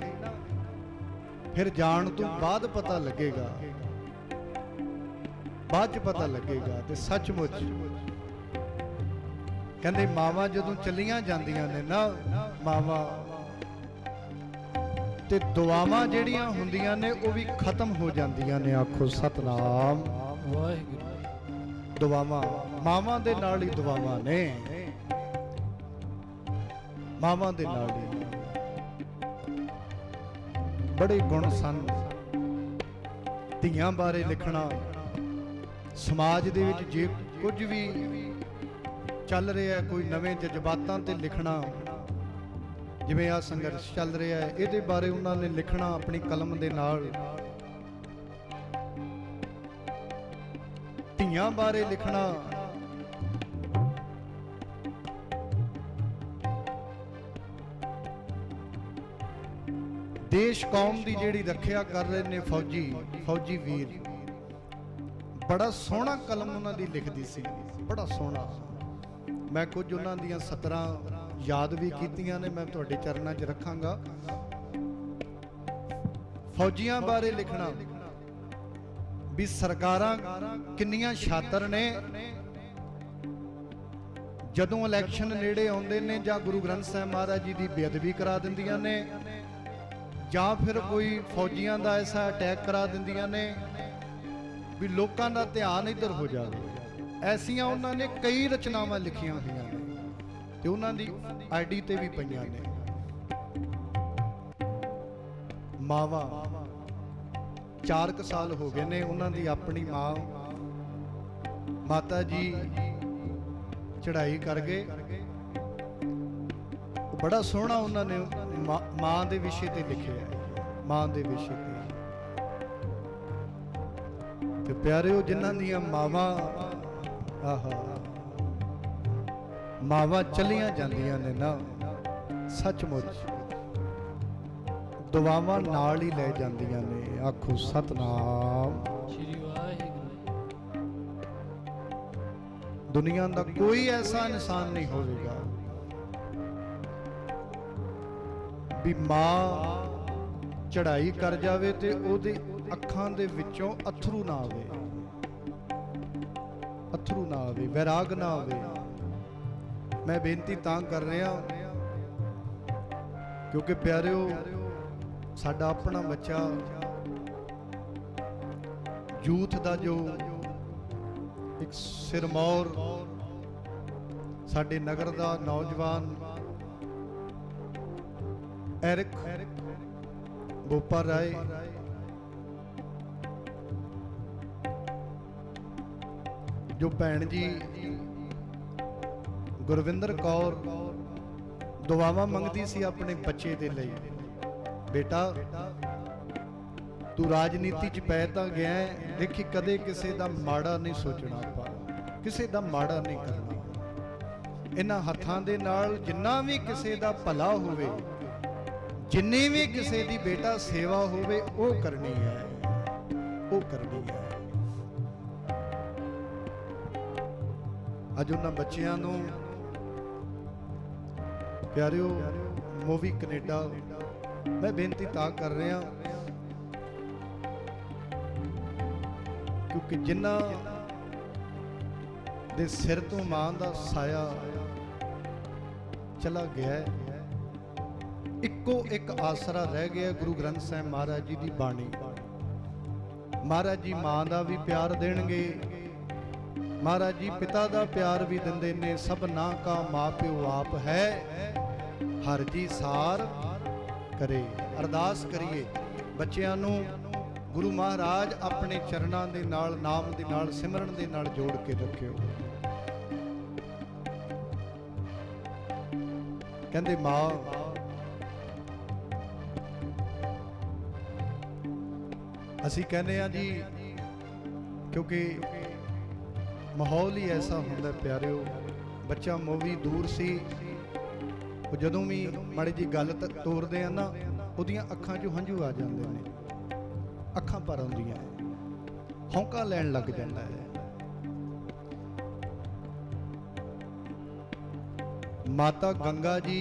ਫਿਰ ਜਾਣ ਤੋਂ ਬਾਅਦ ਪਤਾ ਲੱਗੇਗਾ, ਬਾਅਦ ਚ ਪਤਾ ਲੱਗੇਗਾ। ਤੇ ਸੱਚਮੁੱਚ ਕਹਿੰਦੇ ਮਾਵਾਂ ਜਦੋਂ ਚਲੀਆਂ ਜਾਂਦੀਆਂ ਨੇ ਨਾ, ਮਾਵਾਂ ਤੇ ਦੁਆਵਾਂ ਜਿਹੜੀਆਂ ਹੁੰਦੀਆਂ ਨੇ ਉਹ ਵੀ ਖਤਮ ਹੋ ਜਾਂਦੀਆਂ ਨੇ। ਆਖੋ ਸਤਨਾਮ ਵਾਹਿਗੁਰੂ। ਦੁਆਵਾਂ ਮਾਵਾਂ ਦੇ ਨਾਲ ਹੀ ਦੁਆਵਾਂ ਨੇ, ਮਾਵਾਂ ਦੇ ਨਾਲ ਹੀ। ਬੜੇ ਗੁਣ ਸਨ ਧੀਆਂ ਬਾਰੇ ਲਿਖਣਾ, ਸਮਾਜ ਦੇ ਵਿੱਚ ਜੇ ਕੁਝ ਵੀ ਚੱਲ ਰਿਹਾ ਹੈ, ਕੋਈ ਨਵੇਂ ਜਜ਼ਬਾਤਾਂ ਤੇ ਲਿਖਣਾ, ਜਿਵੇਂ ਆ ਸੰਘਰਸ਼ ਚੱਲ ਰਿਹਾ ਹੈ, ਇਹਦੇ ਬਾਰੇ ਉਹਨਾਂ ਨੇ ਲਿਖਣਾ ਆਪਣੀ ਕਲਮ ਦੇ ਨਾਲ। ਧੀਆਂ ਬਾਰੇ ਲਿਖਣਾ, ਦੇਸ਼ ਕੌਮ ਦੀ ਜਿਹੜੀ ਰੱਖਿਆ ਕਰ ਰਹੇ ਨੇ ਫੌਜੀ ਵੀਰ, ਬੜਾ ਸੋਹਣਾ ਕਲਮ ਉਹਨਾਂ ਦੀ ਲਿਖਦੀ ਸੀ, ਬੜਾ ਸੋਹਣਾ। ਮੈਂ ਕੁਝ ਉਹਨਾਂ ਦੀਆਂ ਸਤਰਾਂ ਯਾਦ ਵੀ ਕੀਤੀਆਂ ਨੇ, ਮੈਂ ਤੁਹਾਡੇ ਚਰਨਾਂ 'ਚ ਰੱਖਾਂਗਾ। ਫੌਜੀਆਂ ਬਾਰੇ ਲਿਖਣਾ ਵੀ ਸਰਕਾਰਾਂ ਕਿੰਨੀਆਂ ਸ਼ਾਤਰ ਨੇ, ਜਦੋਂ ਇਲੈਕਸ਼ਨ ਨੇੜੇ ਆਉਂਦੇ ਨੇ ਜਾਂ ਗੁਰੂ ਗ੍ਰੰਥ ਸਾਹਿਬ ਮਹਾਰਾਜ ਜੀ ਦੀ ਬੇਅਦਬੀ ਕਰਾ ਦਿੰਦੀਆਂ ਨੇ, ਜਾਂ ਫਿਰ ਕੋਈ ਫੌਜੀਆਂ ਦਾ ਐਸਾ ਅਟੈਕ ਕਰਾ ਦਿੰਦੀਆਂ ਨੇ ਵੀ ਲੋਕਾਂ ਦਾ ਧਿਆਨ ਇੱਧਰ ਹੋ ਜਾਵੇ। ਐਸੀਆਂ ਉਹਨਾਂ ਨੇ ਕਈ ਰਚਨਾਵਾਂ ਲਿਖੀਆਂ ਹੋਈਆਂ ਨੇ ਤੇ ਉਹਨਾਂ ਦੀ ਆਈਡੀ ਤੇ ਵੀ ਪਈਆਂ ਨੇ। ਮਾਵਾਂ 4 ਸਾਲ ਹੋ ਗਏ ਨੇ, ਉਹਨਾਂ ਦੀ ਆਪਣੀ ਮਾਂ ਮਾਤਾ ਜੀ ਚੜ੍ਹਾਈ ਕਰ ਗਏ। ਬੜਾ ਸੋਹਣਾ ਉਹਨਾਂ ਨੇ ਮਾਂ ਦੇ ਵਿਸ਼ੇ ਤੇ ਲਿਖਿਆ ਹੈ, ਮਾਂ ਦੇ ਵਿਸ਼ੇ ਤੇ ਪਿਆਰਿਓ, ਜਿਨ੍ਹਾਂ ਦੀਆਂ ਮਾਵਾਂ ਮਾਵਾਂ ਚਲੀਆਂ ਜਾਂਦੀਆਂ ਨੇ ਨਾ, ਸੱਚਮੁੱਚ ਦੁਆਵਾਂ ਨਾਲ ਹੀ ਲੈ ਜਾਂਦੀਆਂ ਨੇ। ਆਖੋ ਸਤਨਾਮ ਸ਼੍ਰੀ ਵਾਹਿਗੁਰੂ। ਦੁਨੀਆ ਦਾ ਕੋਈ ਐਸਾ ਇਨਸਾਨ ਨਹੀਂ ਹੋਵੇਗਾ ਵੀ ਮਾਂ ਚੜ੍ਹਾਈ ਕਰ ਜਾਵੇ ਤੇ ਉਹਦੇ ਅੱਖਾਂ ਦੇ ਵਿੱਚੋਂ ਅਥਰੂ ਨਾ ਆਵੇ, ਅਥਰੂ ਨਾ ਆਵੇ, ਵੈਰਾਗ ਨਾ ਆਵੇ। ਮੈਂ ਬੇਨਤੀ ਤਾਂ ਕਰ ਰਿਹਾ ਕਿਉਂਕਿ ਪਿਆਰਿਓ, ਸਾਡਾ ਆਪਣਾ ਬੱਚਾ, ਯੂਥ ਦਾ ਜੋ ਇੱਕ ਸਿਰਮੌਰ, ਸਾਡੇ ਨਗਰ ਦਾ ਨੌਜਵਾਨ ਐਰਿਕ ਬੋਪਾ ਰਾਏ, ਜੋ ਭੈਣ ਜੀ ਗੁਰਵਿੰਦਰ ਕੌਰ ਦੁਆਵਾਂ ਮੰਗਦੀ ਸੀ ਆਪਣੇ ਬੱਚੇ ਦੇ ਲਈ। ਬੇਟਾ ਤੂੰ ਰਾਜਨੀਤੀ 'ਚ ਪੈ ਤਾਂ ਗਿਆ, ਦੇਖੀ ਕਦੇ ਕਿਸੇ ਦਾ ਮਾੜਾ ਨਹੀਂ ਸੋਚਣਾ, ਆਪਾਂ ਕਿਸੇ ਦਾ ਮਾੜਾ ਨਹੀਂ ਕਰਨਾ। ਇਹਨਾਂ ਹੱਥਾਂ ਦੇ ਨਾਲ ਜਿੰਨਾ ਵੀ ਕਿਸੇ ਦਾ ਭਲਾ ਹੋਵੇ, ਜਿੰਨੀ ਵੀ ਕਿਸੇ ਦੀ ਬੇਟਾ ਸੇਵਾ ਹੋਵੇ, ਉਹ ਕਰਨੀ ਹੈ, ਉਹ ਕਰਨੀ ਹੈ। ਅੱਜ ਉਹਨਾਂ ਬੱਚਿਆਂ ਨੂੰ ਪਿਆਰਿਓ, ਮੂਵੀ ਕੈਨੇਡਾ ਮੈਂ ਬੇਨਤੀ ਤਾਂ ਕਰ ਰਿਹਾ ਕਿਉਂਕਿ ਜਿਨ੍ਹਾਂ ਦੇ ਸਿਰ ਤੋਂ ਮਾਂ ਦਾ ਸਾਇਆ ਚਲਾ ਗਿਆ, ਇੱਕੋ ਇੱਕ ਆਸਰਾ ਰਹਿ ਗਿਆ, ਗੁਰੂ ਗ੍ਰੰਥ ਸਾਹਿਬ ਮਹਾਰਾਜ ਜੀ ਦੀ ਬਾਣੀ। ਮਹਾਰਾਜ ਜੀ ਮਾਂ ਦਾ ਵੀ ਪਿਆਰ ਦੇਣਗੇ, ਮਹਾਰਾਜ ਜੀ ਪਿਤਾ ਦਾ ਪਿਆਰ ਵੀ ਦਿੰਦੇ ਨੇ। ਸਭਨਾ ਕਾ ਮਾਂ ਪਿਓ ਆਪ ਹੈ, ਹਰ ਜੀ ਸਾਰ ਕਰੇ। ਅਰਦਾਸ ਕਰੀਏ ਬੱਚਿਆਂ ਨੂੰ ਗੁਰੂ ਮਹਾਰਾਜ ਆਪਣੇ ਚਰਨਾਂ ਦੇ ਨਾਲ, ਨਾਮ ਦੇ ਨਾਲ, ਸਿਮਰਨ ਦੇ ਨਾਲ ਜੋੜ ਕੇ ਰੱਖਿਓ। ਕਹਿੰਦੇ ਮਾਂ ਅਸੀਂ ਕਹਿੰਦੇ ਆ ਜੀ, ਕਿਉਂਕਿ ਮਾਹੌਲ ਹੀ ਐਸਾ ਹੁੰਦਾ ਪਿਆਰਿਓ। ਬੱਚਾ ਮੂਵੀ ਦੂਰ ਸੀ, ਉਹ ਜਦੋਂ ਵੀ ਮਾੜੀ ਜੀ ਗੱਲ ਤੋਰਦੇ ਆ ਨਾ, ਉਹਦੀਆਂ ਅੱਖਾਂ 'ਚੋਂ ਹੰਝੂ ਆ ਜਾਂਦੇ ਨੇ, ਅੱਖਾਂ ਭਰ ਆਉਂਦੀਆਂ, ਹੌਂਕਾ ਲੈਣ ਲੱਗ ਜਾਂਦਾ ਹੈ। ਮਾਤਾ ਗੰਗਾ ਜੀ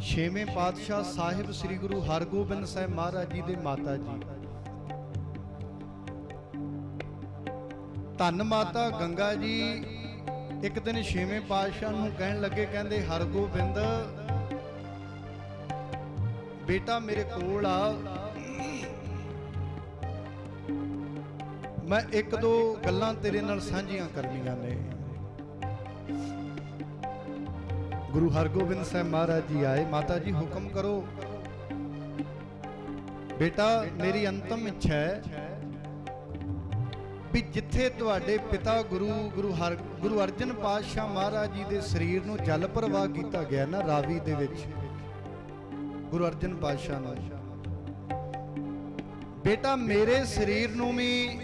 6ਵੇਂ ਪਾਤਸ਼ਾਹ ਸਾਹਿਬ ਸ੍ਰੀ ਗੁਰੂ ਹਰਗੋਬਿੰਦ ਸਾਹਿਬ ਮਹਾਰਾਜ ਜੀ ਦੇ ਮਾਤਾ ਜੀ, ਧੰਨ ਮਾਤਾ ਗੰਗਾ ਜੀ ਇੱਕ ਦਿਨ 6ਵੇਂ ਪਾਤਸ਼ਾਹ ਨੂੰ ਕਹਿਣ ਲੱਗੇ, ਕਹਿੰਦੇ ਹਰਗੋਬਿੰਦ ਬੇਟਾ ਮੇਰੇ ਕੋਲ ਆ, ਮੈਂ ਇੱਕ ਦੋ ਗੱਲਾਂ ਤੇਰੇ ਨਾਲ ਸਾਂਝੀਆਂ ਕਰਨੀਆਂ ਨੇ। ਗੁਰੂ ਹਰਗੋਬਿੰਦ ਸਾਹਿਬ ਮਹਾਰਾਜ ਜੀ ਆਏ, ਮਾਤਾ ਜੀ ਹੁਕਮ ਕਰੋ। ਬੇਟਾ ਮੇਰੀ ਅੰਤਮ ਇੱਛਾ ਹੈ ਵੀ ਜਿੱਥੇ ਤੁਹਾਡੇ ਪਿਤਾ ਗੁਰੂ ਅਰਜਨ ਪਾਤਸ਼ਾਹ ਮਹਾਰਾਜ ਜੀ ਦੇ ਸਰੀਰ ਨੂੰ ਜਲ ਪ੍ਰਵਾਹ ਕੀਤਾ ਗਿਆ ਨਾ ਰਾਵੀ ਦੇ ਵਿੱਚ, ਗੁਰੂ ਅਰਜਨ ਪਾਤਸ਼ਾਹ ਨੂੰ, ਬੇਟਾ ਮੇਰੇ ਸਰੀਰ ਨੂੰ ਵੀ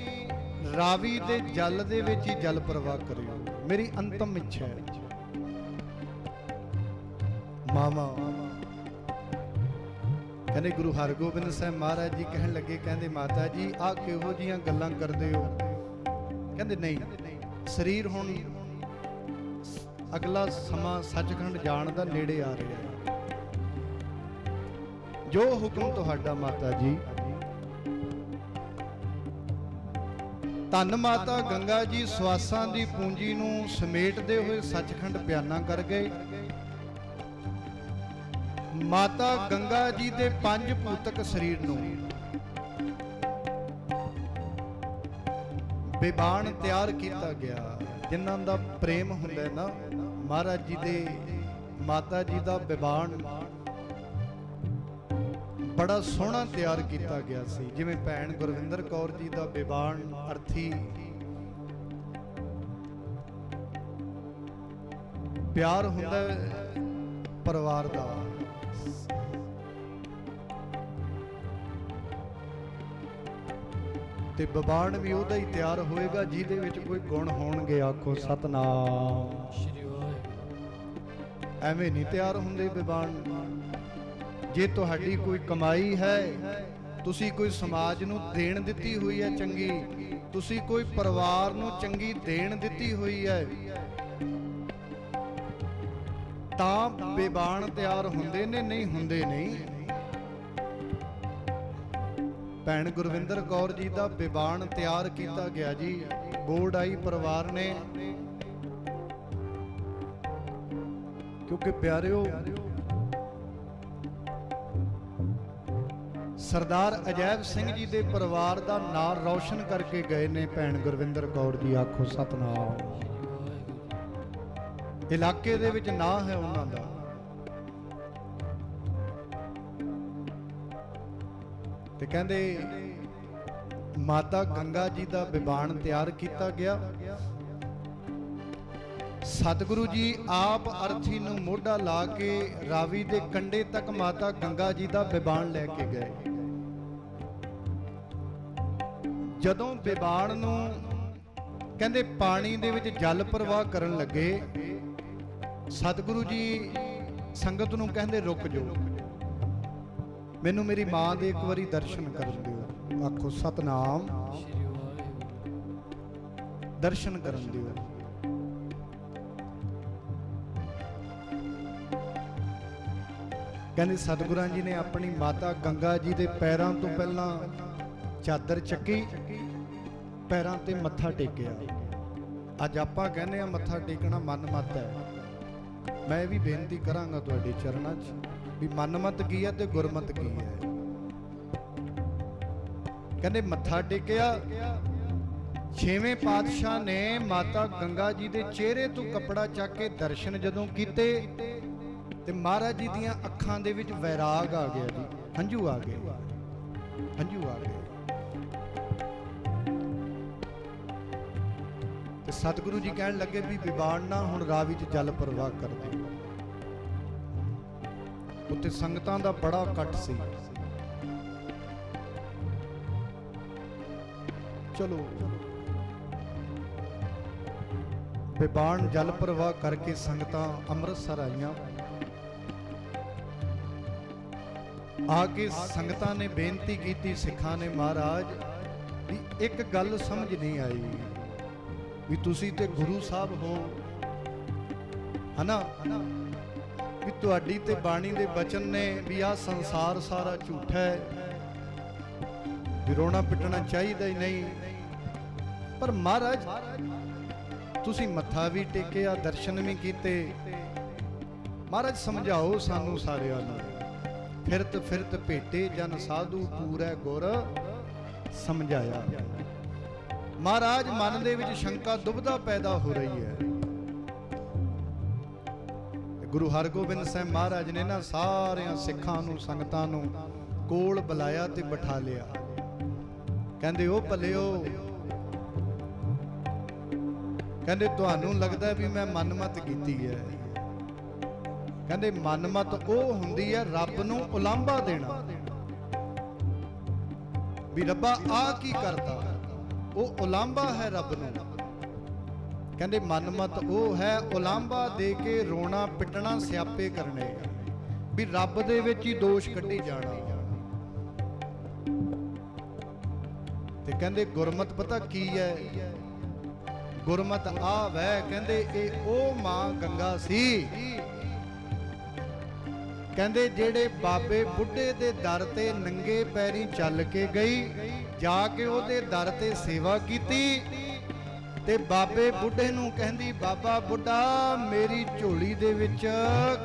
ਰਾਵੀ ਦੇ ਜਲ ਦੇ ਵਿੱਚ ਹੀ ਜਲ ਪ੍ਰਵਾਹ ਕਰਿਓ, ਮੇਰੀ ਅੰਤਮ ਇੱਛਾ ਹੈ। ਮਾਮਾ ਕਹਿੰਦੇ ਗੁਰੂ ਹਰਗੋਬਿੰਦ ਸਾਹਿਬ ਮਹਾਰਾਜ ਜੀ ਕਹਿਣ ਲੱਗੇ, ਕਹਿੰਦੇ ਮਾਤਾ ਜੀ ਆਹ ਕਿਹੋ ਜੀਆਂ ਗੱਲਾਂ ਕਰਦੇ ਹੋ? ਕਹਿੰਦੇ ਨਹੀਂ, ਸਰੀਰ ਹੁਣ ਅਗਲਾ ਸਮਾਂ ਸੱਚਖੰਡ ਜਾਣ ਦਾ ਨੇੜੇ ਆ ਰਿਹਾ ਹੈ, ਜੋ ਹੁਕਮ ਤੁਹਾਡਾ ਮਾਤਾ ਜੀ। ਧੰਨ ਮਾਤਾ ਗੰਗਾ ਜੀ ਸਵਾਸਾਂ ਦੀ ਪੂੰਜੀ ਨੂੰ ਸਮੇਟਦੇ ਹੋਏ ਸੱਚਖੰਡ ਬਿਆਨਾ ਕਰ ਗਏ। ਮਾਤਾ ਗੰਗਾ ਜੀ ਦੇ ਪੰਜ ਭੂਤਕ ਸਰੀਰ ਨੂੰ ਬਿਬਾਨ ਤਿਆਰ ਕੀਤਾ ਗਿਆ। ਜਿਨ੍ਹਾਂ ਦਾ ਪ੍ਰੇਮ ਹੁੰਦਾ ਨਾ ਮਹਾਰਾਜ ਜੀ ਦੇ, ਮਾਤਾ ਜੀ ਦਾ ਬਿਬਾਨ ਬੜਾ ਸੋਹਣਾ ਤਿਆਰ ਕੀਤਾ ਗਿਆ ਸੀ। ਜਿਵੇਂ ਭੈਣ ਗੁਰਵਿੰਦਰ ਕੌਰ ਜੀ ਦਾ ਬਿਬਾਨ ਅਰਥੀ ਪਿਆਰ ਹੁੰਦਾ ਪਰਿਵਾਰ ਦਾ, ਤੇ ਬਿਬਾਨ ਵੀ ਉਹਦਾ ਹੀ ਤਿਆਰ ਹੋਏਗਾ ਜਿਹਦੇ ਵਿੱਚ ਕੋਈ ਗੁਣ ਹੋਣਗੇ। ਆਖੋ ਸਤਨਾਮ ਸ਼੍ਰੀ ਵਾਹਿਗੁਰੂ। ਐਵੇਂ ਨਹੀਂ ਤਿਆਰ ਹੁੰਦੇ ਬਿਬਾਨ। ਜੇ ਤੁਹਾਡੀ ਕੋਈ ਕਮਾਈ ਹੈ, ਤੁਸੀਂ ਕੋਈ ਸਮਾਜ ਨੂੰ ਦੇਣ ਦਿੱਤੀ ਹੋਈ ਹੈ ਚੰਗੀ, ਤੁਸੀਂ ਕੋਈ ਪਰਿਵਾਰ ਨੂੰ ਚੰਗੀ ਦੇਣ ਦਿੱਤੀ ਹੋਈ ਹੈ, ਤਾਂ ਬਿਬਾਨ ਤਿਆਰ ਹੁੰਦੇ ਨੇ, ਨਹੀਂ ਹੁੰਦੇ ਨਹੀਂ। ਭੈਣ ਗੁਰਵਿੰਦਰ ਕੌਰ ਜੀ ਦਾ ਬਿਬਾਨ ਤਿਆਰ ਕੀਤਾ ਗਿਆ ਜੀ। ਬੋਰਡ ਆਈ ਪਰਿਵਾਰ ਨੇ, ਕਿਉਂਕਿ ਪਿਆਰਿਓ ਸਰਦਾਰ ਅਜੈਬ ਸਿੰਘ ਜੀ ਦੇ ਪਰਿਵਾਰ ਦਾ ਨਾਮ ਰੌਸ਼ਨ ਕਰਕੇ ਗਏ ਨੇ ਭੈਣ ਗੁਰਵਿੰਦਰ ਕੌਰ ਜੀ। ਆਖੋ ਸਤਨਾਮ। ਇਲਾਕੇ ਦੇ ਵਿੱਚ ਨਾਂ ਹੈ ਉਹਨਾਂ ਦਾ। ਤੇ ਕਹਿੰਦੇ ਮਾਤਾ ਗੰਗਾ ਜੀ ਦਾ ਬਿਬਾਨ ਤਿਆਰ ਕੀਤਾ ਗਿਆ। ਸਤਿਗੁਰੂ ਜੀ ਆਪ ਅਰਥੀ ਨੂੰ ਮੋਢਾ ਲਾ ਕੇ ਰਾਵੀ ਦੇ ਕੰਢੇ ਤੱਕ ਮਾਤਾ ਗੰਗਾ ਜੀ ਦਾ ਬਿਬਾਨ ਲੈ ਕੇ ਗਏ। ਜਦੋਂ ਬਿਬਾਨ ਨੂੰ ਕਹਿੰਦੇ ਪਾਣੀ ਦੇ ਵਿੱਚ ਜਲ ਪ੍ਰਵਾਹ ਕਰਨ ਲੱਗੇ, ਸਤਿਗੁਰੂ ਜੀ ਸੰਗਤ ਨੂੰ ਕਹਿੰਦੇ ਰੁਕ ਜਾਓ, ਮੈਨੂੰ ਮੇਰੀ ਮਾਂ ਦੇ ਇੱਕ ਵਾਰੀ ਦਰਸ਼ਨ ਕਰਨ ਦਿਓ। ਆਖੋ ਸਤਨਾਮ। ਸ਼੍ਰੀ ਵਾਹਿਗੁਰੂ। ਦਰਸ਼ਨ ਕਰਨ ਦਿਓ। ਕਹਿੰਦੇ ਸਤਿਗੁਰਾਂ ਜੀ ਨੇ ਆਪਣੀ ਮਾਤਾ ਗੰਗਾ ਜੀ ਦੇ ਪੈਰਾਂ ਤੋਂ ਪਹਿਲਾਂ ਚਾਦਰ ਚੱਕੀ, ਪੈਰਾਂ ਤੇ ਮੱਥਾ ਟੇਕਿਆ। ਅੱਜ ਆਪਾਂ ਕਹਿੰਦੇ ਆ ਮੱਥਾ ਟੇਕਣਾ ਮਨਮਤ ਹੈ। ਮੈਂ ਇਹ ਵੀ ਬੇਨਤੀ ਕਰਾਂਗਾ ਤੁਹਾਡੇ ਚਰਨਾਂ 'ਚ ਵੀ ਮਨਮਤ ਕੀ ਹੈ ਤੇ ਗੁਰਮਤ ਕੀ ਹੈ। ਕਹਿੰਦੇ ਮੱਥਾ ਟੇਕਿਆ। ਛੇਵੇਂ ਪਾਤਸ਼ਾਹ ਨੇ ਮਾਤਾ ਗੰਗਾ ਜੀ ਦੇ ਚਿਹਰੇ ਤੋਂ ਕੱਪੜਾ ਚੱਕ ਕੇ ਦਰਸ਼ਨ ਜਦੋਂ ਕੀਤੇ ਤੇ ਮਹਾਰਾਜ ਜੀ ਦੀਆਂ ਅੱਖਾਂ ਦੇ ਵਿੱਚ ਵੈਰਾਗ ਆ ਗਿਆ ਜੀ, ਹੰਝੂ ਆ ਗਏ, ਹੰਝੂ ਆ ਗਏ। ਤੇ ਸਤਿਗੁਰੂ ਜੀ ਕਹਿਣ ਲੱਗੇ ਵੀ ਬਿਬਾਨ ਨਾ ਹੁਣ ਰਾਵੀ 'ਚ ਜਲ ਪ੍ਰਵਾਹ ਕਰ ਦੇ। ਉੱਥੇ ਸੰਗਤਾਂ ਦਾ ਬੜਾ ਇਕੱਠ ਸੀ। ਚਲੋ ਬਿਬਾਨ ਜਲ ਪ੍ਰਵਾਹ ਕਰਕੇ ਸੰਗਤਾਂ ਅੰਮ੍ਰਿਤਸਰ ਆਈਆਂ। ਆ ਕੇ ਸੰਗਤਾਂ ਨੇ ਬੇਨਤੀ ਕੀਤੀ, ਸਿੱਖਾਂ ਨੇ, ਮਹਾਰਾਜ ਵੀ ਇੱਕ ਗੱਲ ਸਮਝ ਨਹੀਂ ਆਈ ਵੀ ਤੁਸੀਂ ਤੇ ਗੁਰੂ ਸਾਹਿਬ ਹੋ ਹਨਾ, ਵੀ ਤੁਹਾਡੀ ਤੇ ਬਾਣੀ ਦੇ ਬਚਨ ਨੇ ਵੀ ਆਹ ਸੰਸਾਰ ਸਾਰਾ ਝੂਠਾ ਹੈ, ਵੀ ਰੋਣਾ ਪਿੱਟਣਾ ਚਾਹੀਦਾ ਹੀ ਨਹੀਂ। ਪਰ ਮਹਾਰਾਜ ਤੁਸੀਂ ਮੱਥਾ ਵੀ ਟੇਕਿਆ, ਦਰਸ਼ਨ ਵੀ ਕੀਤੇ, ਮਹਾਰਾਜ ਸਮਝਾਓ ਸਾਨੂੰ ਸਾਰਿਆਂ ਨੂੰ। ਫਿਰਤ ਫਿਰਤ ਭੇਟੇ ਜਨ ਸਾਧੂ ਪੂਰੈ ਗੁਰ ਸਮਝਾਇਆ। ਮਹਾਰਾਜ ਮਨ ਦੇ ਵਿੱਚ ਸ਼ੰਕਾ ਦੁਬਿਧਾ ਪੈਦਾ ਹੋ ਰਹੀ ਹੈ। ਗੁਰੂ ਹਰਗੋਬਿੰਦ ਸਾਹਿਬ ਮਹਾਰਾਜ ਨੇ ਨਾ ਸਾਰਿਆਂ ਸਿੱਖਾਂ ਨੂੰ, ਸੰਗਤਾਂ ਨੂੰ ਕੋਲ ਬੁਲਾਇਆ ਤੇ ਬਿਠਾ ਲਿਆ। ਕਹਿੰਦੇ ਉਹ ਭਲਿਓ, ਕਹਿੰਦੇ ਤੁਹਾਨੂੰ ਲੱਗਦਾ ਵੀ ਮੈਂ ਮਨਮਤ ਕੀਤੀ ਹੈ। ਕਹਿੰਦੇ ਮਨਮਤ ਉਹ ਹੁੰਦੀ ਹੈ ਰੱਬ ਨੂੰ ਉਲਾਂਭਾ ਦੇਣਾ, ਵੀ ਰੱਬਾ ਆ ਕੀ ਕਰਤਾ, ਉਹ ਉਲਾਂਭਾ ਹੈ ਰੱਬ ਨੂੰ। ਕਹਿੰਦੇ ਮਨਮਤ ਉਹ ਹੈ ਉਲਾਂਭਾ ਦੇ ਕੇ ਰੋਣਾ ਪਿੱਟਣਾ ਸਿਆਪੇ ਕਰਨੇ, ਵੀ ਰੱਬ ਦੇ ਵਿੱਚ ਹੀ ਦੋਸ਼ ਕੱਢੀ ਜਾਣਾ। ਤੇ ਕਹਿੰਦੇ ਗੁਰਮਤ ਪਤਾ ਕੀ ਹੈ, ਗੁਰਮਤ ਆ ਵੈ, ਕਹਿੰਦੇ ਇਹ ਉਹ ਮਾਂ ਗੰਗਾ ਸੀ, ਕਹਿੰਦੇ ਜਿਹੜੇ ਬਾਬੇ ਬੁੱਢੇ ਦੇ ਦਰ ਤੇ ਨੰਗੇ ਪੈਰੀਂ ਚੱਲ ਕੇ ਗਈ, ਜਾ ਕੇ ਉਹਦੇ ਦਰ ਤੇ ਸੇਵਾ ਕੀਤੀ ਤੇ ਬਾਬੇ ਬੁੱਢੇ ਨੂੰ ਕਹਿੰਦੀ ਬਾਬਾ ਬੁੱਢਾ ਮੇਰੀ ਝੋਲੀ ਦੇ ਵਿੱਚ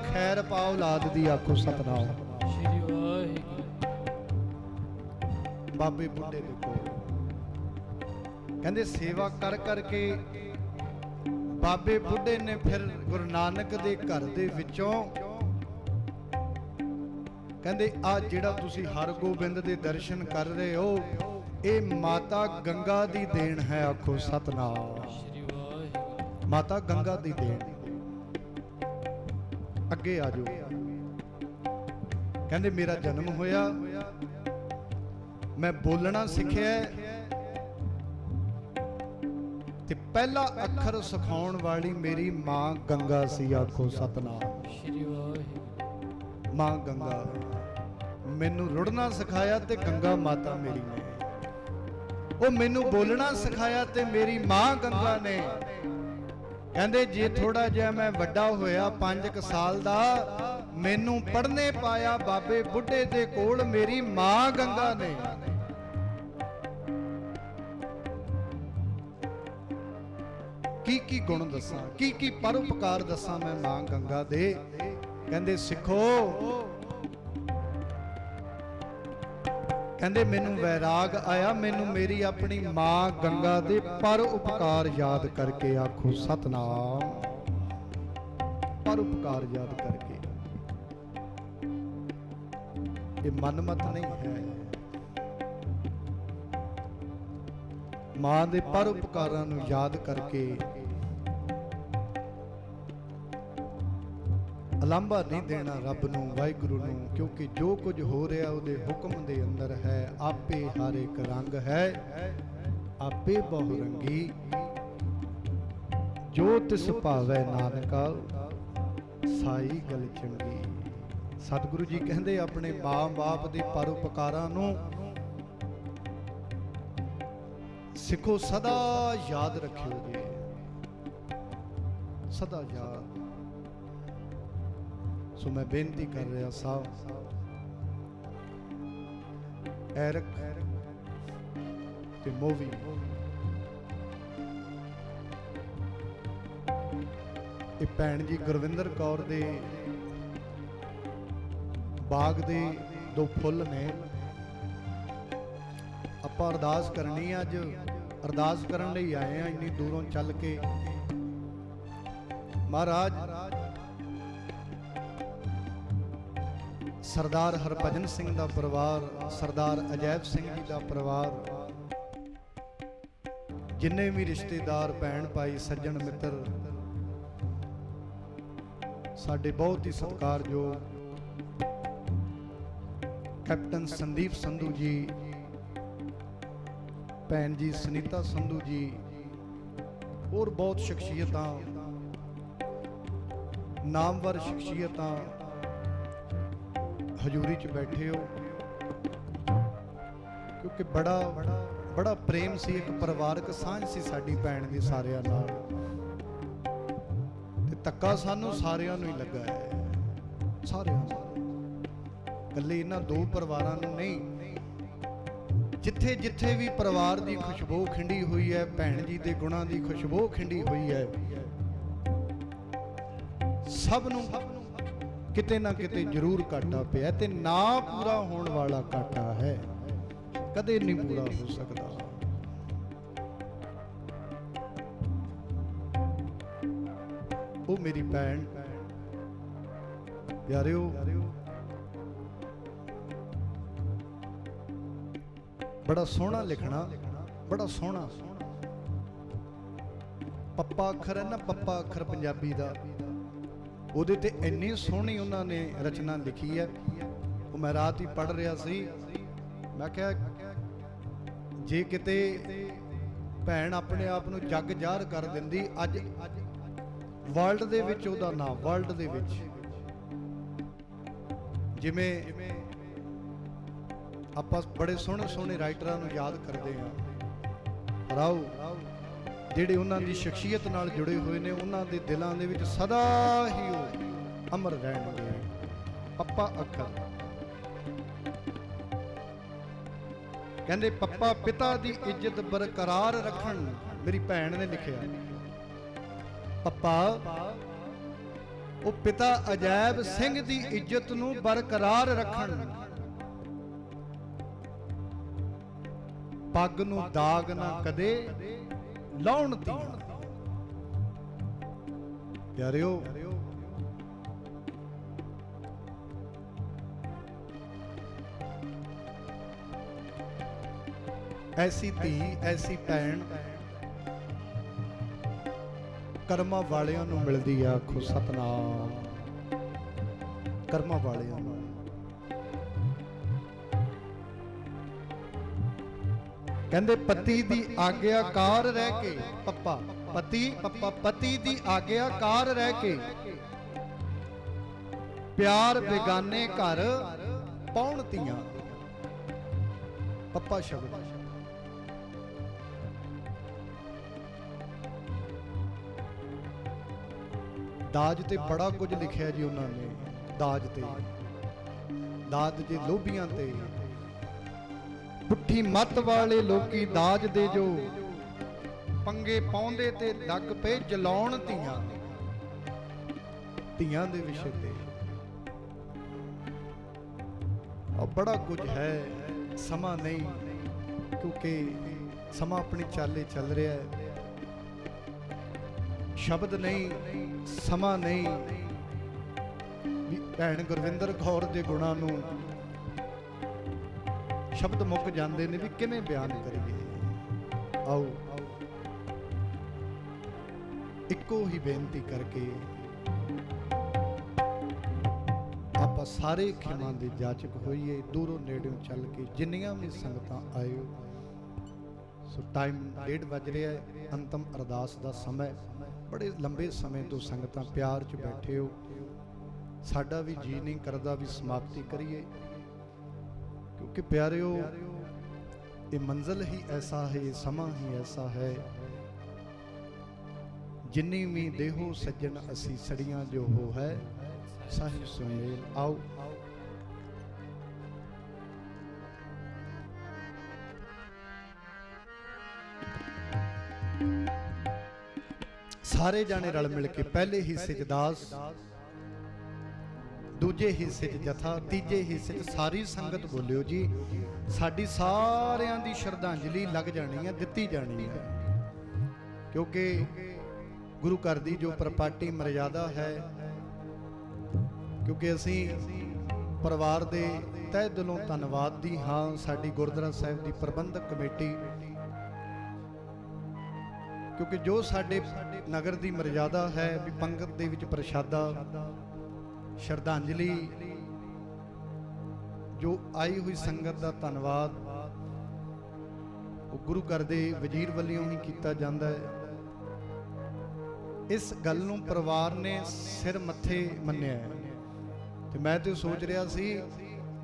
ਖੈਰ ਪਾ ਔਲਾਦ ਦੀ, ਆਖੋ ਸਤਨਾਮ। ਸ਼੍ਰੀ ਵਾਹਿਗੁਰੂ। ਬਾਬੇ ਬੁੱਢੇ ਦੇ ਕੋਲ ਕਹਿੰਦੇ ਸੇਵਾ ਕਰ ਕਰਕੇ ਬਾਬੇ ਬੁੱਢੇ ਨੇ ਫਿਰ ਗੁਰੂ ਨਾਨਕ ਦੇ ਘਰ ਦੇ ਵਿੱਚੋਂ ਕਹਿੰਦੇ ਆ ਜਿਹੜਾ ਤੁਸੀਂ ਹਰਗੋਬਿੰਦ ਦੇ ਦਰਸ਼ਨ ਕਰ ਰਹੇ ਹੋ, ਇਹ ਮਾਤਾ ਗੰਗਾ ਦੀ ਦੇਣ ਹੈ, ਆਖੋ ਸਤਨਾਮ। ਸ਼੍ਰੀ ਵਾਹਿਗੁਰੂ। ਮਾਤਾ ਗੰਗਾ ਦੀ ਦੇਣ। ਅੱਗੇ ਆ ਜਾਓ। ਕਹਿੰਦੇ ਮੇਰਾ ਜਨਮ ਹੋਇਆ, ਮੈਂ ਬੋਲਣਾ ਸਿੱਖਿਆ ਤੇ ਪਹਿਲਾ ਅੱਖਰ ਸਿਖਾਉਣ ਵਾਲੀ ਮੇਰੀ ਮਾਂ ਗੰਗਾ ਸੀ, ਆਖੋ ਸਤਨਾਮ। ਸ਼੍ਰੀ ਵਾਹਿਗੁਰੂ। ਮਾਂ ਗੰਗਾ ਮੈਨੂੰ ਰੁੜਨਾ ਸਿਖਾਇਆ ਤੇ ਗੰਗਾ ਮਾਤਾ ਮੇਰੀ ਨੇ, ਉਹ ਮੈਨੂੰ ਬੋਲਣਾ ਸਿਖਾਇਆ ਤੇ ਮੇਰੀ ਮਾਂ ਗੰਗਾ ਨੇ। ਕਹਿੰਦੇ ਜੇ ਥੋੜਾ ਜਿਹਾ ਮੈਂ ਵੱਡਾ ਹੋਇਆ 5 ਸਾਲ ਦਾ, ਮੈਨੂੰ ਪੜ੍ਹਨੇ ਪਾਇਆ ਬਾਬੇ ਬੁੱਢੇ ਦੇ ਕੋਲ ਮੇਰੀ ਮਾਂ ਗੰਗਾ ਨੇ। ਕੀ ਗੁਣ ਦੱਸਾਂ, ਕੀ ਪਰਉਪਕਾਰ ਦੱਸਾਂ ਮੈਂ ਮਾਂ ਗੰਗਾ ਦੇ। ਕਹਿੰਦੇ ਸਿੱਖੋ, ਕਹਿੰਦੇ ਮੈਨੂੰ ਵੈਰਾਗ ਆਇਆ, ਮੈਨੂੰ ਮੇਰੀ ਆਪਣੀ ਮਾਂ ਗੰਗਾ ਦੇ ਪਰਉਪਕਾਰ ਯਾਦ ਕਰਕੇ, ਆਖੋ ਸਤਨਾਮ। ਪਰਉਪਕਾਰ ਯਾਦ ਕਰਕੇ। ਇਹ ਮਨਮਤ ਨਹੀਂ ਹੈ, ਮਾਂ ਦੇ ਪਰਉਪਕਾਰਾਂ ਨੂੰ ਯਾਦ ਕਰਕੇ ਉਲਾਂਭਾ ਨਹੀਂ ਦੇਣਾ ਰੱਬ ਨੂੰ, ਵਾਹਿਗੁਰੂ ਨੂੰ, ਕਿਉਂਕਿ ਜੋ ਕੁਝ ਹੋ ਰਿਹਾ ਉਹਦੇ ਹੁਕਮ ਦੇ ਅੰਦਰ ਹੈ। ਆਪੇ ਹਰ ਇੱਕ ਰੰਗ ਹੈ, ਆਪੇ ਬਹੁ ਰੰਗੀ, ਜੋ ਤਿਸ ਭਾਵੈ ਨਾਨਕਾ ਸਾਈ ਗਲ ਚੰਗੀ। ਸਤਿਗੁਰੂ ਜੀ ਕਹਿੰਦੇ ਆਪਣੇ ਮਾਂ-ਬਾਪ ਦੇ ਪਰਉਪਕਾਰਾਂ ਨੂੰ ਸਿੱਖੋ, ਸਦਾ ਯਾਦ ਰੱਖਿਓ ਜੀ, ਸਦਾ ਯਾਦ। ਸੋ ਮੈਂ ਬੇਨਤੀ ਕਰ ਰਿਹਾ ਸਾਹਿਬ, ਐਰਕ ਤੇ ਮੂਵੀ ਇਹ ਭੈਣ ਜੀ ਗੁਰਵਿੰਦਰ ਕੌਰ ਦੇ ਬਾਗ ਦੇ 2 ਫੁੱਲ ਨੇ। ਆਪਾਂ ਅਰਦਾਸ ਕਰਨੀ ਆ, ਅੱਜ ਅਰਦਾਸ ਕਰਨ ਲਈ ਆਏ ਆ ਇੰਨੀ ਦੂਰੋਂ ਚੱਲ ਕੇ। ਮਹਾਰਾਜ ਸਰਦਾਰ ਹਰਭਜਨ ਸਿੰਘ ਦਾ ਪਰਿਵਾਰ, ਸਰਦਾਰ ਅਜੈਬ ਸਿੰਘ ਜੀ ਦਾ ਪਰਿਵਾਰ, ਜਿੰਨੇ ਵੀ ਰਿਸ਼ਤੇਦਾਰ ਭੈਣ ਭਾਈ ਸੱਜਣ ਮਿੱਤਰ, ਸਾਡੇ ਬਹੁਤ ਹੀ ਸਤਿਕਾਰਯੋਗ ਕੈਪਟਨ ਸੰਦੀਪ ਸੰਧੂ ਜੀ, ਭੈਣ ਜੀ ਸੁਨੀਤਾ ਸੰਧੂ ਜੀ, ਹੋਰ ਬਹੁਤ ਸ਼ਖਸੀਅਤਾਂ, ਨਾਮਵਰ ਸ਼ਖਸੀਅਤਾਂ ਹਜ਼ੂਰੀ 'ਚ ਬੈਠੇ ਹੋ, ਕਿਉਂਕਿ ਬੜਾ ਪ੍ਰੇਮ ਸੀ, ਇੱਕ ਪਰਿਵਾਰਕ ਸਾਂਝ ਸੀ ਸਾਡੀ ਭੈਣ ਦੀ ਸਾਰਿਆਂ ਨਾਲ, ਤੇ ਧੱਕਾ ਸਾਨੂੰ ਸਾਰਿਆਂ ਨੂੰ ਹੀ ਲੱਗਾ ਹੈ, ਸਾਰਿਆਂ ਨੂੰ, ਇਕੱਲੇ ਇਹਨਾਂ 2 ਪਰਿਵਾਰਾਂ ਨੂੰ ਨਹੀਂ। ਜਿੱਥੇ ਜਿੱਥੇ ਵੀ ਪਰਿਵਾਰ ਦੀ ਖੁਸ਼ਬੂ ਖਿੰਡੀ ਹੋਈ ਹੈ, ਭੈਣ ਜੀ ਦੇ ਗੁਣਾਂ ਦੀ ਖੁਸ਼ਬੂ ਖਿੰਡੀ ਹੋਈ ਹੈ, ਸਭ ਨੂੰ ਕਿਤੇ ਨਾ ਕਿਤੇ ਜ਼ਰੂਰ ਘਾਟਾ ਪਿਆ, ਤੇ ਨਾ ਪੂਰਾ ਹੋਣ ਵਾਲਾ ਘਾਟਾ ਹੈ, ਕਦੇ ਨਹੀਂ ਪੂਰਾ ਹੋ ਸਕਦਾ। ਉਹ ਮੇਰੀ ਭੈਣ ਪਿਆਰਿਓ, ਬੜਾ ਸੋਹਣਾ ਲਿਖਣਾ, ਬੜਾ ਸੋਹਣਾ। ਪੱਪਾ ਅੱਖਰ ਹੈ ਨਾ, ਪੱਪਾ ਅੱਖਰ ਪੰਜਾਬੀ ਦਾ, ਉਹਦੇ ਤੇ ਇੰਨੀ ਸੋਹਣੀ ਉਹਨਾਂ ਨੇ ਰਚਨਾ ਲਿਖੀ ਹੈ। ਉਹ ਮੈਂ ਰਾਤ ਹੀ ਪੜ੍ਹ ਰਿਹਾ ਸੀ, ਮੈਂ ਕਿਹਾ ਜੇ ਕਿਤੇ ਭੈਣ ਆਪਣੇ ਆਪ ਨੂੰ ਜੱਗ ਜ਼ਾਹਰ ਕਰ ਦਿੰਦੀ, ਅੱਜ ਵਰਲਡ ਦੇ ਵਿੱਚ ਉਹਦਾ ਨਾਮ, ਵਰਲਡ ਦੇ ਵਿੱਚ ਜਿਵੇਂ ਆਪਾਂ ਬੜੇ ਸੋਹਣੇ ਸੋਹਣੇ ਰਾਈਟਰਾਂ ਨੂੰ ਯਾਦ ਕਰਦੇ ਹਾਂ, ਰਾਓ ਜਿਹੜੇ ਉਹਨਾਂ ਦੀ ਸ਼ਖਸੀਅਤ ਨਾਲ ਜੁੜੇ ਹੋਏ ਨੇ, ਉਹਨਾਂ ਦੇ ਦਿਲਾਂ ਦੇ ਵਿੱਚ ਸਦਾ ਹੀ ਉਹ ਅਮਰ ਰਹਿਣਗੇ। ਪੱਪਾ ਅੱਖਰ ਕਹਿੰਦੇ ਪੱਪਾ ਪਿਤਾ ਦੀ ਇੱਜ਼ਤ ਬਰਕਰਾਰ ਰੱਖਣ, ਮੇਰੀ ਭੈਣ ਨੇ ਲਿਖਿਆ। ਪੱਪਾ ਉਹ ਪਿਤਾ ਅਜੈਬ ਸਿੰਘ ਦੀ ਇੱਜ਼ਤ ਨੂੰ ਬਰਕਰਾਰ ਰੱਖਣ, ਪੱਗ ਨੂੰ ਦਾਗ ਨਾ ਕਦੇ ਲਾਉਣ ਧੀਆਂ। ਪਿਆਰਿਓ ਐਸੀ ਧੀ, ਐਸੀ ਭੈਣ ਕਰਮਾਂ ਵਾਲਿਆਂ ਨੂੰ ਮਿਲਦੀ ਆ। ਆਖੋ ਸਤਨਾਮ। ਕਰਮਾਂ ਵਾਲਿਆਂ ਨੂੰ। ਕਹਿੰਦੇ ਪਤੀ ਦੀ ਆਗਿਆਕਾਰ ਰਹਿ ਕੇ, ਪੱਪਾ ਪਤੀ ਦੀ ਆਗਿਆਕਾਰ ਰਹਿ ਕੇ ਪਿਆਰ ਬੇਗਾਨੇ ਘਰ ਪਾਉਣ ਧੀਆਂ। ਪੱਪਾ ਸ਼ਬਦ ਦਾਜ ਤੇ ਬੜਾ ਕੁਝ ਲਿਖਿਆ ਜੀ ਉਹਨਾਂ ਨੇ। ਦਾਜ ਤੇ, ਦਾਜ ਦੇ ਲੋਭੀਆਂ ਤੇ, ਪੁੱਠੀ ਮੱਤ ਵਾਲੇ ਲੋਕੀ ਦਾਜ ਦੇ ਜੋ ਪੰਗੇ ਪਾਉਂਦੇ ਤੇ ਲੱਗ ਪਏ ਜਲਾਉਣ ਧੀਆਂ। ਧੀਆਂ ਦੇ ਵਿਸ਼ੇ ਤੇ ਉਹ ਬੜਾ ਕੁਝ ਹੈ। ਸਮਾਂ ਨਹੀਂ, ਕਿਉਂਕਿ ਸਮਾਂ ਆਪਣੀ ਚਾਲੇ ਚੱਲ ਰਿਹਾ ਹੈ। ਸ਼ਬਦ ਨਹੀਂ, ਸਮਾਂ ਨਹੀਂ। ਵੀ ਭੈਣ ਗੁਰਵਿੰਦਰ ਕੌਰ ਦੇ ਗੁਣਾਂ ਨੂੰ ਸ਼ਬਦ ਮੁੱਕ ਜਾਂਦੇ ਨੇ, ਵੀ ਕਿਵੇਂ ਬਿਆਨ ਕਰੀਏ। ਆਓ ਇੱਕੋ ਹੀ ਬੇਨਤੀ ਕਰਕੇ ਆਪਾਂ ਸਾਰੇ ਖਿਮਾਂ ਦੇ ਜਾਚਕ ਹੋਈਏ। ਦੂਰੋਂ ਨੇੜਿਓਂ ਚੱਲ ਕੇ ਜਿੰਨੀਆਂ ਵੀ ਸੰਗਤਾਂ ਆਇਓ। ਸੋ ਟਾਈਮ 1:30 ਵੱਜ ਰਿਹਾ ਹੈ, ਅੰਤਮ ਅਰਦਾਸ ਦਾ ਸਮਾਂ। ਬੜੇ ਲੰਬੇ ਸਮੇਂ ਤੋਂ ਸੰਗਤਾਂ ਪਿਆਰ 'ਚ ਬੈਠੇ ਹੋ। ਸਾਡਾ ਵੀ ਜੀ ਨਹੀਂ ਕਰਦਾ ਵੀ ਸਮਾਪਤੀ ਕਰੀਏ, ਕਿਉਂਕਿ ਪਿਆਰਿਓ ਇਹ ਮੰਜ਼ਲ ਹੀ ਐਸਾ ਹੈ, ਇਹ ਸਮਾਂ ਹੀ ਐਸਾ ਹੈ। ਜਿੰਨੀ ਵੀ ਦੇਹੋ ਸੱਜਣ ਅਸੀਂ ਸੜੀਆਂ ਜੋ ਹੋ ਹੈ ਸਾਹੀ ਸੁਮੇਲ। ਆਓ ਸਾਰੇ ਜਾਣੇ ਰਲ ਮਿਲ ਕੇ ਪਹਿਲੇ ਹਿੱਸੇ 'ਚ ਦਾਸ, ਦੂਜੇ ਹਿੱਸੇ 'ਚ ਜਥਾ, ਤੀਜੇ ਹਿੱਸੇ 'ਚ ਸਾਰੀ ਸੰਗਤ ਬੋਲਿਓ ਜੀ। ਸਾਡੀ ਸਾਰਿਆਂ ਦੀ ਸ਼ਰਧਾਂਜਲੀ ਲੱਗ ਜਾਣੀ ਹੈ, ਦਿੱਤੀ ਜਾਣੀ ਹੈ, ਕਿਉਂਕਿ ਗੁਰੂ ਘਰ ਦੀ ਜੋ ਪ੍ਰਪਾਟੀ ਮਰਿਆਦਾ ਹੈ। ਕਿਉਂਕਿ ਅਸੀਂ ਪਰਿਵਾਰ ਦੇ ਤਹਿ ਦਿਲੋਂ ਧੰਨਵਾਦੀ ਹਾਂ ਸਾਡੀ ਗੁਰਦੁਆਰਾ ਸਾਹਿਬ ਦੀ ਪ੍ਰਬੰਧਕ ਕਮੇਟੀ, ਕਿਉਂਕਿ ਜੋ ਸਾਡੇ ਨਗਰ ਦੀ ਮਰਿਆਦਾ ਹੈ ਵੀ ਪੰਗਤ ਦੇ ਵਿੱਚ ਪ੍ਰਸ਼ਾਦਾ, ਸ਼ਰਧਾਂਜਲੀ, ਜੋ ਆਈ ਹੋਈ ਸੰਗਤ ਦਾ ਧੰਨਵਾਦ ਉਹ ਗੁਰੂ ਘਰ ਦੇ ਵਜ਼ੀਰ ਵੱਲੋਂ ਹੀ ਕੀਤਾ ਜਾਂਦਾ ਹੈ। ਇਸ ਗੱਲ ਨੂੰ ਪਰਿਵਾਰ ਨੇ ਸਿਰ ਮੱਥੇ ਮੰਨਿਆ ਹੈ। ਤੇ ਮੈਂ ਤੇ ਸੋਚ ਰਿਹਾ ਸੀ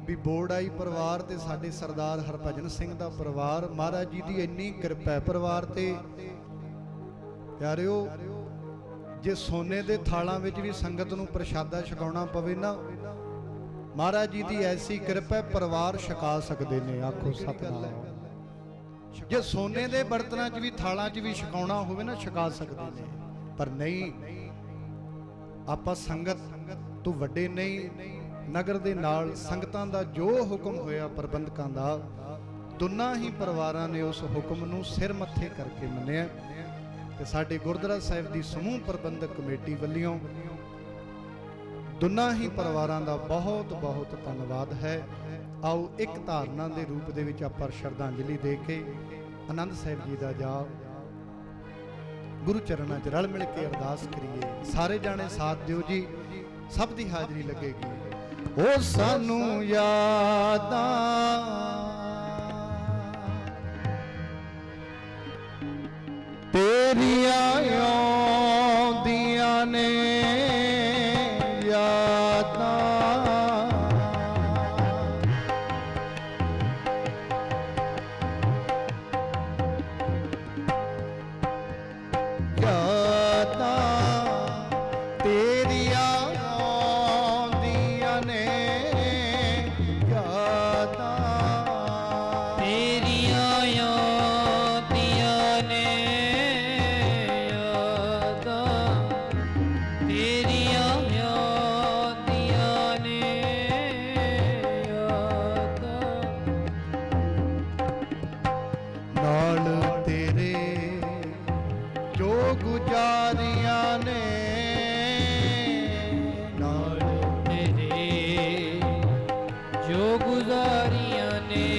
ਵੀ ਬੋਰਡ ਆਈ ਪਰਿਵਾਰ ਤੇ ਸਾਡੇ ਸਰਦਾਰ ਹਰਭਜਨ ਸਿੰਘ ਦਾ ਪਰਿਵਾਰ, ਮਹਾਰਾਜ ਜੀ ਦੀ ਇੰਨੀ ਕਿਰਪਾ ਹੈ ਪਰਿਵਾਰ ਤੇ। ਪਿਆਰਿਓ ਜੇ ਸੋਨੇ ਦੇ ਥਾਲਾਂ ਵਿੱਚ ਵੀ ਸੰਗਤ ਨੂੰ ਪ੍ਰਸ਼ਾਦਾ ਛਕਾਉਣਾ ਪਵੇ ਨਾ, ਮਹਾਰਾਜ ਜੀ ਦੀ ਐਸੀ ਕਿਰਪਾ ਪਰਿਵਾਰ ਛਕਾ ਸਕਦੇ ਨੇ। ਆਖੋ ਸਤਨਾਮ। ਜੇ ਸੋਨੇ ਦੇ ਬਰਤਨਾਂ 'ਚ ਵੀ ਥਾਲਾਂ 'ਚ ਵੀ ਛਕਾਉਣਾ ਹੋਵੇ ਨਾ, ਛਕਾ ਸਕਦੇ ਨੇ। ਪਰ ਨਹੀਂ, ਆਪਾਂ ਸੰਗਤ ਤੋਂ ਵੱਡੇ ਨਹੀਂ। ਨਗਰ ਦੇ ਨਾਲ ਸੰਗਤਾਂ ਦਾ ਜੋ ਹੁਕਮ ਹੋਇਆ ਪ੍ਰਬੰਧਕਾਂ ਦਾ, ਦੋਨਾਂ ਹੀ ਪਰਿਵਾਰਾਂ ਨੇ ਉਸ ਹੁਕਮ ਨੂੰ ਸਿਰ ਮੱਥੇ ਕਰਕੇ ਮੰਨਿਆ। ਤੇ ਸਾਡੇ ਗੁਰਦੁਆਰਾ ਸਾਹਿਬ ਦੀ ਸਮੂਹ ਪ੍ਰਬੰਧਕ ਕਮੇਟੀ ਵੱਲੋਂ ਦੋਨਾਂ ਹੀ ਪਰਿਵਾਰਾਂ ਦਾ ਬਹੁਤ ਬਹੁਤ ਧੰਨਵਾਦ ਹੈ। ਆਓ ਇੱਕ ਧਾਰਨਾ ਦੇ ਰੂਪ ਦੇ ਵਿੱਚ ਆਪਾਂ ਸ਼ਰਧਾਂਜਲੀ ਦੇ ਕੇ ਆਨੰਦ ਸਾਹਿਬ ਜੀ ਦਾ ਜਾਪ ਗੁਰੂ ਚਰਨਾਂ 'ਚ ਰਲ ਮਿਲ ਕੇ ਅਰਦਾਸ ਕਰੀਏ। ਸਾਰੇ ਜਾਣੇ ਸਾਥ ਦਿਓ ਜੀ, ਸਭ ਦੀ ਹਾਜ਼ਰੀ ਲੱਗੇਗੀ। ਉਹ ਸਾਨੂੰ ਯਾਦਾਂ ਤੇਰੀਆਂ ਆਉਂਦੀਆਂ ਨੇ, ਯਾਦਾਂ ਤੇਰੀਆਂ ਆਉਂਦੀਆਂ ਨੇ, ਯਾਦਾਂ ਤੇਰੀਆਂ ਆਉਂਦੀਆਂ ਨੇ, ਯਾਦਾਂ ਤੇਰੀਆਂ ਆਉਂਦੀਆਂ ਨੇ, ਯਾਦਾਂ ਨਾਲ ਤੇਰੇ ਜੋ ਗੁਜ਼ਾਰੀਆਂ ਨੇ, ਨਾਲ ਤੇਰੇ ਜੋ ਗੁਜ਼ਾਰੀਆਂ ਨੇ,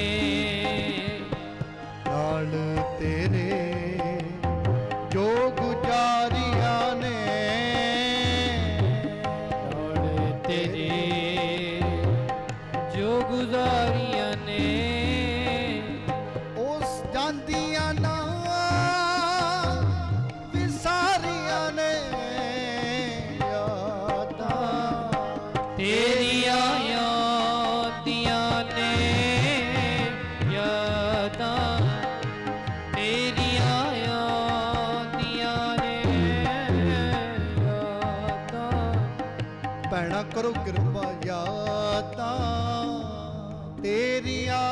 ਨਾਲ ਤੇਰੇ ਜੋ ਗੁਜ਼ਾਰੀਆਂ ਨੇ, ਨਾਲ ਤੇਰੇ ਜੋ ਗੁਜ਼ਾਰੀਆਂ ਨੇ, ਉਸ ਜਾਂਦੀਆਂ ਨਾ ਵਿਸਾਰੀਆਂ ਨੇ, ਯਾਦਾਂ ਤੇਰੀਆਂ ਆਉਂਦੀਆਂ ਨੇ, ਯਾਦਾਂ ਤੇਰੀਆਂ ਆਉਂਦੀਆਂ ਨੇ, ਯਾਦਾਂ ਭੈਣਾ ਕਰੋ ਕਿਰਪਾ, ਯਾਦਾਂ ਤੇਰੀਆਂ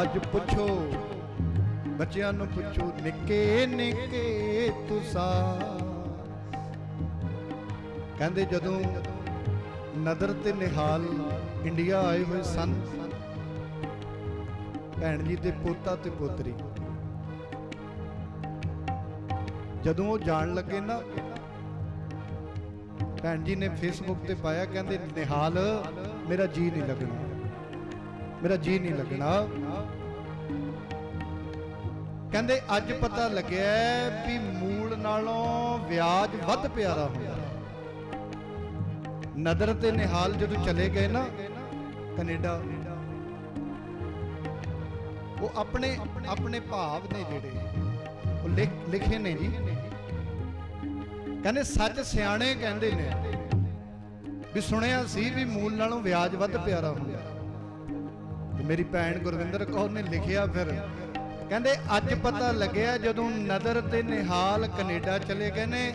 ਅੱਜ ਪੁੱਛੋ ਬੱਚਿਆਂ ਨੂੰ, ਪੁੱਛੋ ਨਿੱਕੇ ਨਿੱਕੇ ਤੁਸਾਂ, ਕਹਿੰਦੇ ਜਦੋਂ ਨਦਰ ਤੇ ਨਿਹਾਲ ਇੰਡੀਆ ਆਏ ਹੋਏ ਸਨ, ਭੈਣ ਜੀ ਦੇ ਪੋਤਾ ਤੇ ਪੋਤਰੀ, ਜਦੋਂ ਉਹ ਜਾਣ ਲੱਗੇ ਨਾ, ਭੈਣ ਜੀ ਨੇ ਫੇਸਬੁੱਕ ਤੇ ਪਾਇਆ, ਕਹਿੰਦੇ ਨਿਹਾਲ ਮੇਰਾ ਜੀ ਨਹੀਂ ਲੱਗਣਾ, ਮੇਰਾ ਜੀ ਨਹੀਂ ਲੱਗਣਾ। ਕਹਿੰਦੇ ਅੱਜ ਪਤਾ ਲੱਗਿਆ ਵੀ ਮੂਲ ਨਾਲੋਂ ਵਿਆਜ ਵੱਧ ਪਿਆਰਾ ਹੁੰਦਾ। ਨਦਰ ਤੇ ਨਿਹਾਲ ਜਦੋਂ ਚਲੇ ਗਏ ਨਾ ਕੈਨੇਡਾ, ਉਹ ਆਪਣੇ ਆਪਣੇ ਭਾਵ ਨੇ ਜਿਹੜੇ ਉਹ ਲਿਖੇ ਨੇ ਜੀ। ਕਹਿੰਦੇ ਸੱਚ ਸਿਆਣੇ ਕਹਿੰਦੇ ਨੇ ਵੀ ਸੁਣਿਆ ਸੀ ਵੀ ਮੂਲ ਨਾਲੋਂ ਵਿਆਜ ਵੱਧ ਪਿਆਰਾ ਹੁੰਦਾ। ਤੇ ਮੇਰੀ ਭੈਣ ਗੁਰਵਿੰਦਰ ਕੌਰ ਨੇ ਲਿਖਿਆ, ਫਿਰ ਕਹਿੰਦੇ ਅੱਜ ਪਤਾ ਲੱਗਿਆ ਜਦੋਂ ਨਦਰ ਤੇ ਨਿਹਾਲ ਕੈਨੇਡਾ ਚਲੇ ਗਏ ਨੇ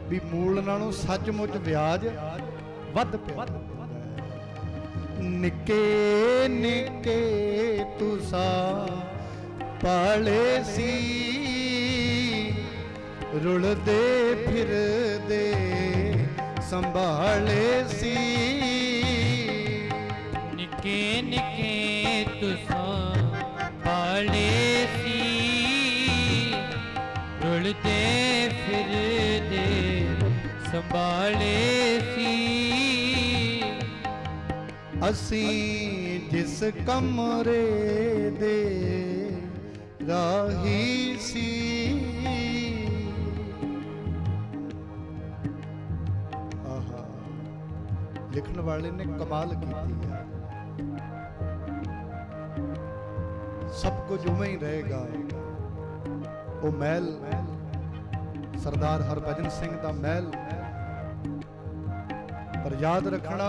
ਵੀ ਮੂਲ ਨਾਲੋਂ ਸੱਚਮੁੱਚ ਵਿਆਜ ਵੱਧ ਪਿਆਰਾ। ਨਿੱਕੇ ਨਿੱਕੇ ਤੁਸਾਂ ਪਾਲੇ ਸੀ, ਰੁਲਦੇ ਫਿਰਦੇ ਸੰਭਾਲੇ ਸੀ। ਨਿੱਕੇ ਨਿੱਕੇ ਤੁਸਾਂ ਪਾਲੇ ਸੀ, ਰੁਲਦੇ ਫਿਰਦੇ ਸੰਭਾਲੇ ਸੀ। ਅਸੀਂ ਜਿਸ ਕਮਰੇ ਦੇ ਰਾਹੀ ਸੀ, ਲਿਖਣ ਵਾਲੇ ਨੇ ਕਮਾਲ ਕੀਤੀ ਹੈ। ਸਭ ਕੁਝ ਉਵੇਂ ਹੀ ਰਹੇਗਾ। ਉਹ ਮਹਿਲ ਸਰਦਾਰ ਹਰਭਜਨ ਸਿੰਘ ਦਾ ਮਹਿਲ, ਪਰ ਯਾਦ ਰੱਖਣਾ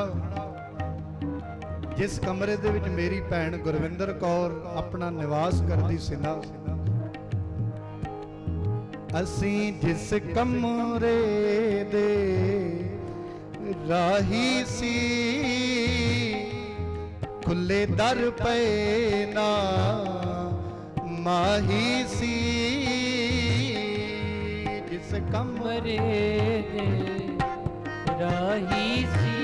ਜਿਸ ਕਮਰੇ ਦੇ ਵਿੱਚ ਮੇਰੀ ਭੈਣ ਗੁਰਵਿੰਦਰ ਕੌਰ ਆਪਣਾ ਨਿਵਾਸ ਕਰਦੀ ਸੀ ਨਾ, ਅਸੀਂ ਜਿਸ ਕਮਰੇ ਦੇ ਰਾਹੀ ਸੀ, ਖੁੱਲੇ ਦਰ ਪਏ ਨਾ ਮਾਹੀ ਸੀ, ਜਿਸ ਕਮਰੇ ਦੇ ਰਾਹੀ ਸੀ,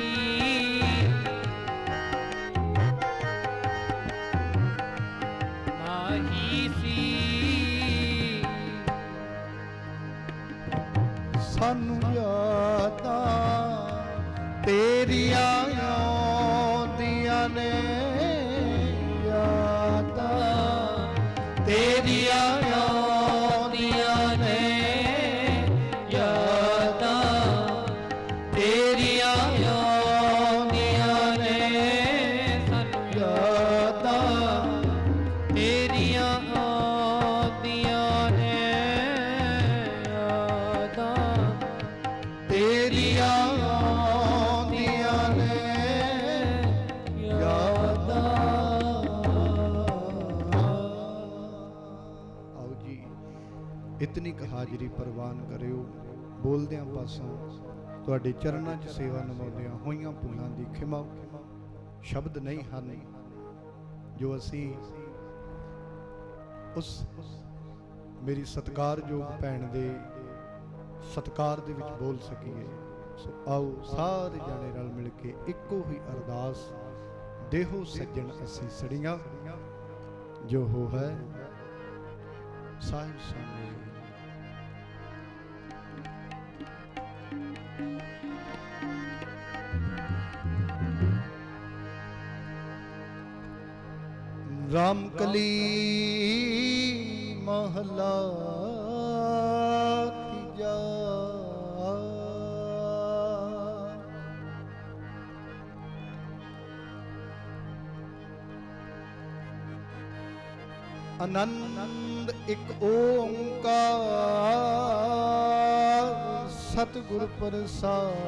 ਮਾਹੀ ਸੀ, ਸਾਨੂੰ ਯਾਦਾਂ ਤੇਰੀਆਂ ਆਉਂਦੀਆਂ ਨੇ, ਯਾਦਾਂ ਤੇਰੀਆਂ ਆਉਂਦੀਆਂ ਨੇ, ਯਾਦਾਂ ਤੇਰੀਆਂ ਆਉਂਦੀਆਂ ਨੇ, ਸਾਨੂੰ ਯਾਦਾਂ ਤੇਰੀਆਂ ਆਉਂਦੀਆਂ ਨੇ, ਯਾਦਾਂ ਤੇਰੀਆਂ ਆਉਂਦੀਆਂ ਨੇ, ਯਾਦਾਂ। ਆਓ ਜੀ, ਇਤਨੀ ਕੁ ਹਾਜ਼ਰੀ ਪ੍ਰਵਾਨ ਕਰਿਓ। ਬੋਲਦਿਆਂ ਪਾਸੋਂ ਤੁਹਾਡੇ ਚਰਨਾਂ 'ਚ ਸੇਵਾ ਨਿਭਾਉਂਦਿਆਂ ਹੋਈਆਂ ਭੁੱਲਾਂ ਦੀ ਖਿਮਾ। ਸ਼ਬਦ ਨਹੀਂ ਹਨ ਜੋ ਅਸੀਂ ਉਸ ਮੇਰੀ ਸਤਿਕਾਰਯੋਗ ਭੈਣ ਦੇ ਸਤਿਕਾਰ ਦੇ ਵਿੱਚ ਬੋਲ ਸਕੀਏ। ਸੋ ਆਓ ਸਾਰੇ ਜਾਣੇ ਰਲ ਮਿਲ ਕੇ ਇੱਕੋ ਹੀ ਅਰਦਾਸ, ਦੇਹੋ ਸੱਜਣ ਅਸੀਂ ਸੜੀਆਂ, ਜੋ ਹੋ ਹੈ ਸਾਹਿਬ ਸਾਹਮਣੇ। ਰਾਮਕਲੀ ਮਹਲਾ ਤੀਜਾ। ਆਨੰਦ ਇੱਕ ਓੰਕਾਰ ਸਤਿਗੁਰ ਪ੍ਰਸਾਦ।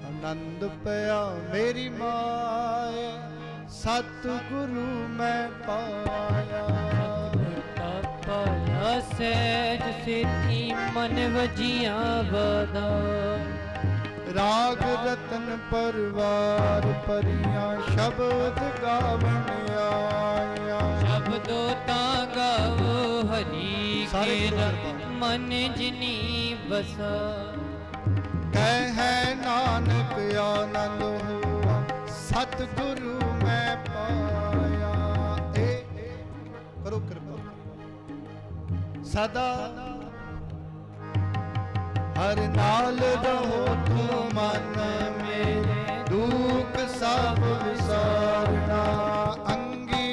ਆਨੰਦ ਪਿਆ ਮੇਰੀ ਮਾਏ ਸਤਿਗੁਰੂ ਮੈਂ ਪਾਇਆ। ਪਾਇਆ ਸਹਿਜ ਸਿੱਧੀ ਮਨ ਵਜੀਆਂ ਵਧਾਈ। ਰਾਗ ਰਤਨ ਪਰਵਾਰ ਪਰੀਆਂ ਸ਼ਬਦ ਗਾਵਣ ਆਇਆ। ਸ਼ਬਦੋ ਤਾਂ ਗਾਵੋ ਹਰੀ ਕੇਰਾ ਮਨ ਜਿਨੀ ਬਸਾ। ਕਹਿ ਨਾਨਕ ਆਨੰਦ ਹੋਆ ਸਤਿਗੁਰੂ ਮੈਂ ਪਾਇਆ। ਕਰੋ ਕਿਰਪਾ ਸਦਾ ਹਰ ਨਾਲ ਰਹੋ ਤੂੰ ਮਨ ਮੇਰੇ, ਦੁੱਖ ਸਭ ਵਿਸਾਰਨਾ ਅੰਗੀ।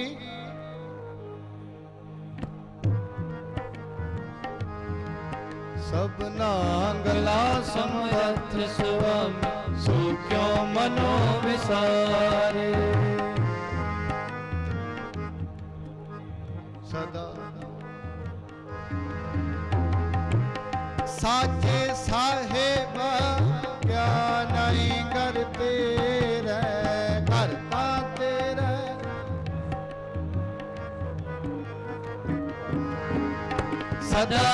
ਸਭਨਾ ਗਲਾ ਸਮਰਥ ਸੁਆਮੀ, ਸੋ ਕਿਉ ਮਨੋ ਵਿਸਾਰੇ। ਸਦਾ ਸਾਚੇ ਸਾਹਿਬ ਕਿਆ ਨਹੀਂ ਕਰ ਤੇਰੇ, ਘਰ ਤਾਂ ਤੇਰੇ। ਸਦਾ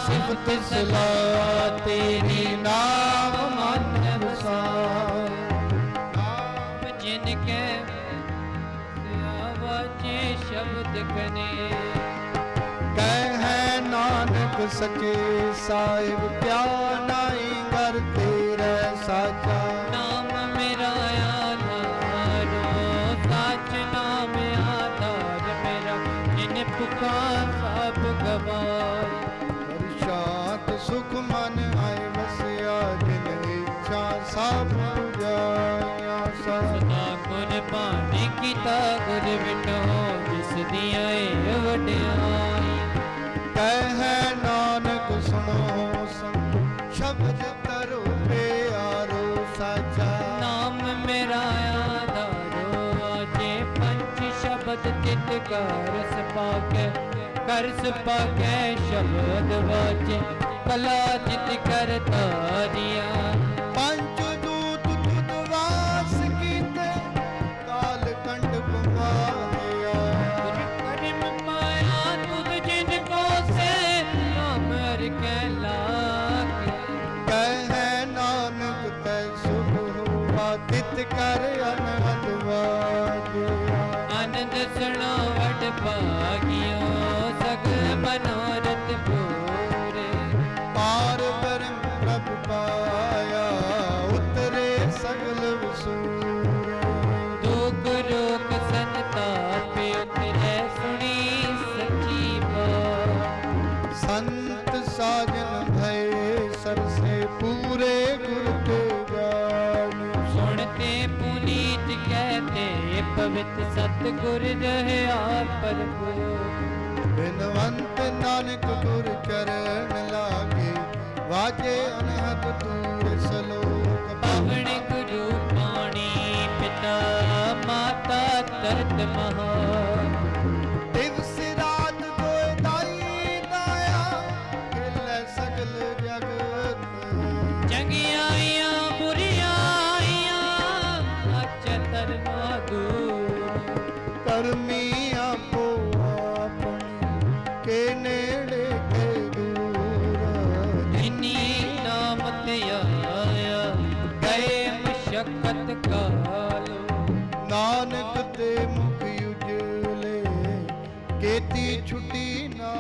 ਸਿਫਤ ਸਲਾਹ ਤੇਰੀ ਨਾਮ ਮਨ ਵਸਾਏ। ਨਾਮ ਜਿਨ ਕੈ ਆਵਾਜੇ ਸ਼ਬਦ ਕਨੇ। ਕਹਿ ਨਾਨਕ ਸੱਚੇ ਸਾਹਿਬ ਕਿਆ ਨਾਈ ਕਰ ਤੇਰੇ ਸਾਚਾ। ਨਾਮ ਮੇਰਾ ਆਧਾਰੋ ਸੱਚ ਨਾਮ ਆਧਾਰ ਮੇਰਾ। ਜਿਨ ਪੁਕਾਰ ਸਭ ਗਵਾਏ। ਸ਼ਾਂਤ ਸੁਖ ਮਨ ਆਏ ਵਸਿਆ, ਜਿਨ ਇੱਛਾ ਸਭ ਪੁਜਾਇਆ। ਸਦਾ ਗੁਰ ਬਾਣੀ ਕੀਤਾ ਗੁਰ ਵਿਟੋ, ਜਿਸ ਦੀਆਂ ਏ ਵਡਿਆਈ। ਕਹਿ ਨਾਨਕ ਸੁਣੋ ਸੰਤ ਸ਼ਬਦ ਤਰੋ ਪਿਆਰੇ। ਸ਼ਬਦ ਚਿਤ ਕਰ ਸਪਾਕੈ ਕਰ ਸਪਾਕੈ ਸ਼ਬਦ ਵਾਚੈ ਕਲਾ ਜਿਤ ਕਰ ਧਾਰਿਆ ਪੰਜ ਦੂਤ ਤੁਧ ਵਾਸ ਕੀਤੇ ਕਾਲ ਕੰਡ ਬਮਾਇਆ ਕਰਮ ਮਾਇਆ ਤੁਧ ਜਿਨ ਕੋ ਸੇ ਅਮਰ ਕੈ ਲਾਗੇ ਕਹਿ ਨਾਨਕ ਤੈ ਸੁਖ ਹੋਆ ਤਿਤ ਕਰ ਅਨੰਦ ਵਾਜਿਆ ਆਨੰਦ ਸੁਣੋ ਵਡ ਭਾਗਿਓ ਸਗਲ ਮਨੋਰਥ ਪੂਰੇ ਪਾਰ ਬ੍ਰਹਮ ਪ੍ਰਭ ਪਾਇਆ ਉਤਰੇ ਸਗਲ ਵਸੂਰ ਦੁਖ ਰੋਗ ਸੰਤਾਪ ਉਤਰੈ ਸੁਣੀ ਸੱਚੀ ਬਾਤ ਸੰਤ ਸਾਜਨ ਭਏ ਸਰਸੇ ਪੂਰੇ ਗੁਰ ਕੇ ਜਾਨ ਸੁਣਤੇ ਪੁਨੀਤ ਕਹਤੇ ਪਵਿੱਤ ਸਤਿਗੁਰ ਰਹਿਆ ਭਰਪੂਰ ਬਿਨਵੰਤ ਨਾਨਕ ਗੁਰ ਚਰਨ ਲਾਗੇ ਵਾਜੇ ਅਨਹਦ ਤੂਰ ਸਲੋਕ ਪਵਨ ਗੁਰੂ ਪਾਣੀ ਪਿਤਾ ਮਾਤਾ ਤਰਤ ਮਹਾ ਦਿਵਸ ਰਾਤ ਕੋਇ ਦਾਈ ਦਾਇਆ ਖੇਲੇ ਸਗਲ ਜਗਤ ਚੰਗਿਆਈਆਂ ਬੁਰੀਆਈਆਂ ਅਚੇ ਤਰਨਾ ਦੂਰ ਕਰਮੀ ਆਪੋ ਆਪਣੀ ਕੇ ਨੇੜੇ ਕੇ ਦੂਰ ਜਿਨੀ ਨਾਮ ਤੇ ਆਇਆ ਗਏ ਮਸ਼ਕਤ ਕਾਲੋ ਨਾਨਕ ਤੇ ਮੁਖ ਉਜਲੇ ਕੀਤੀ ਛੁੱਟੀ ਨਾ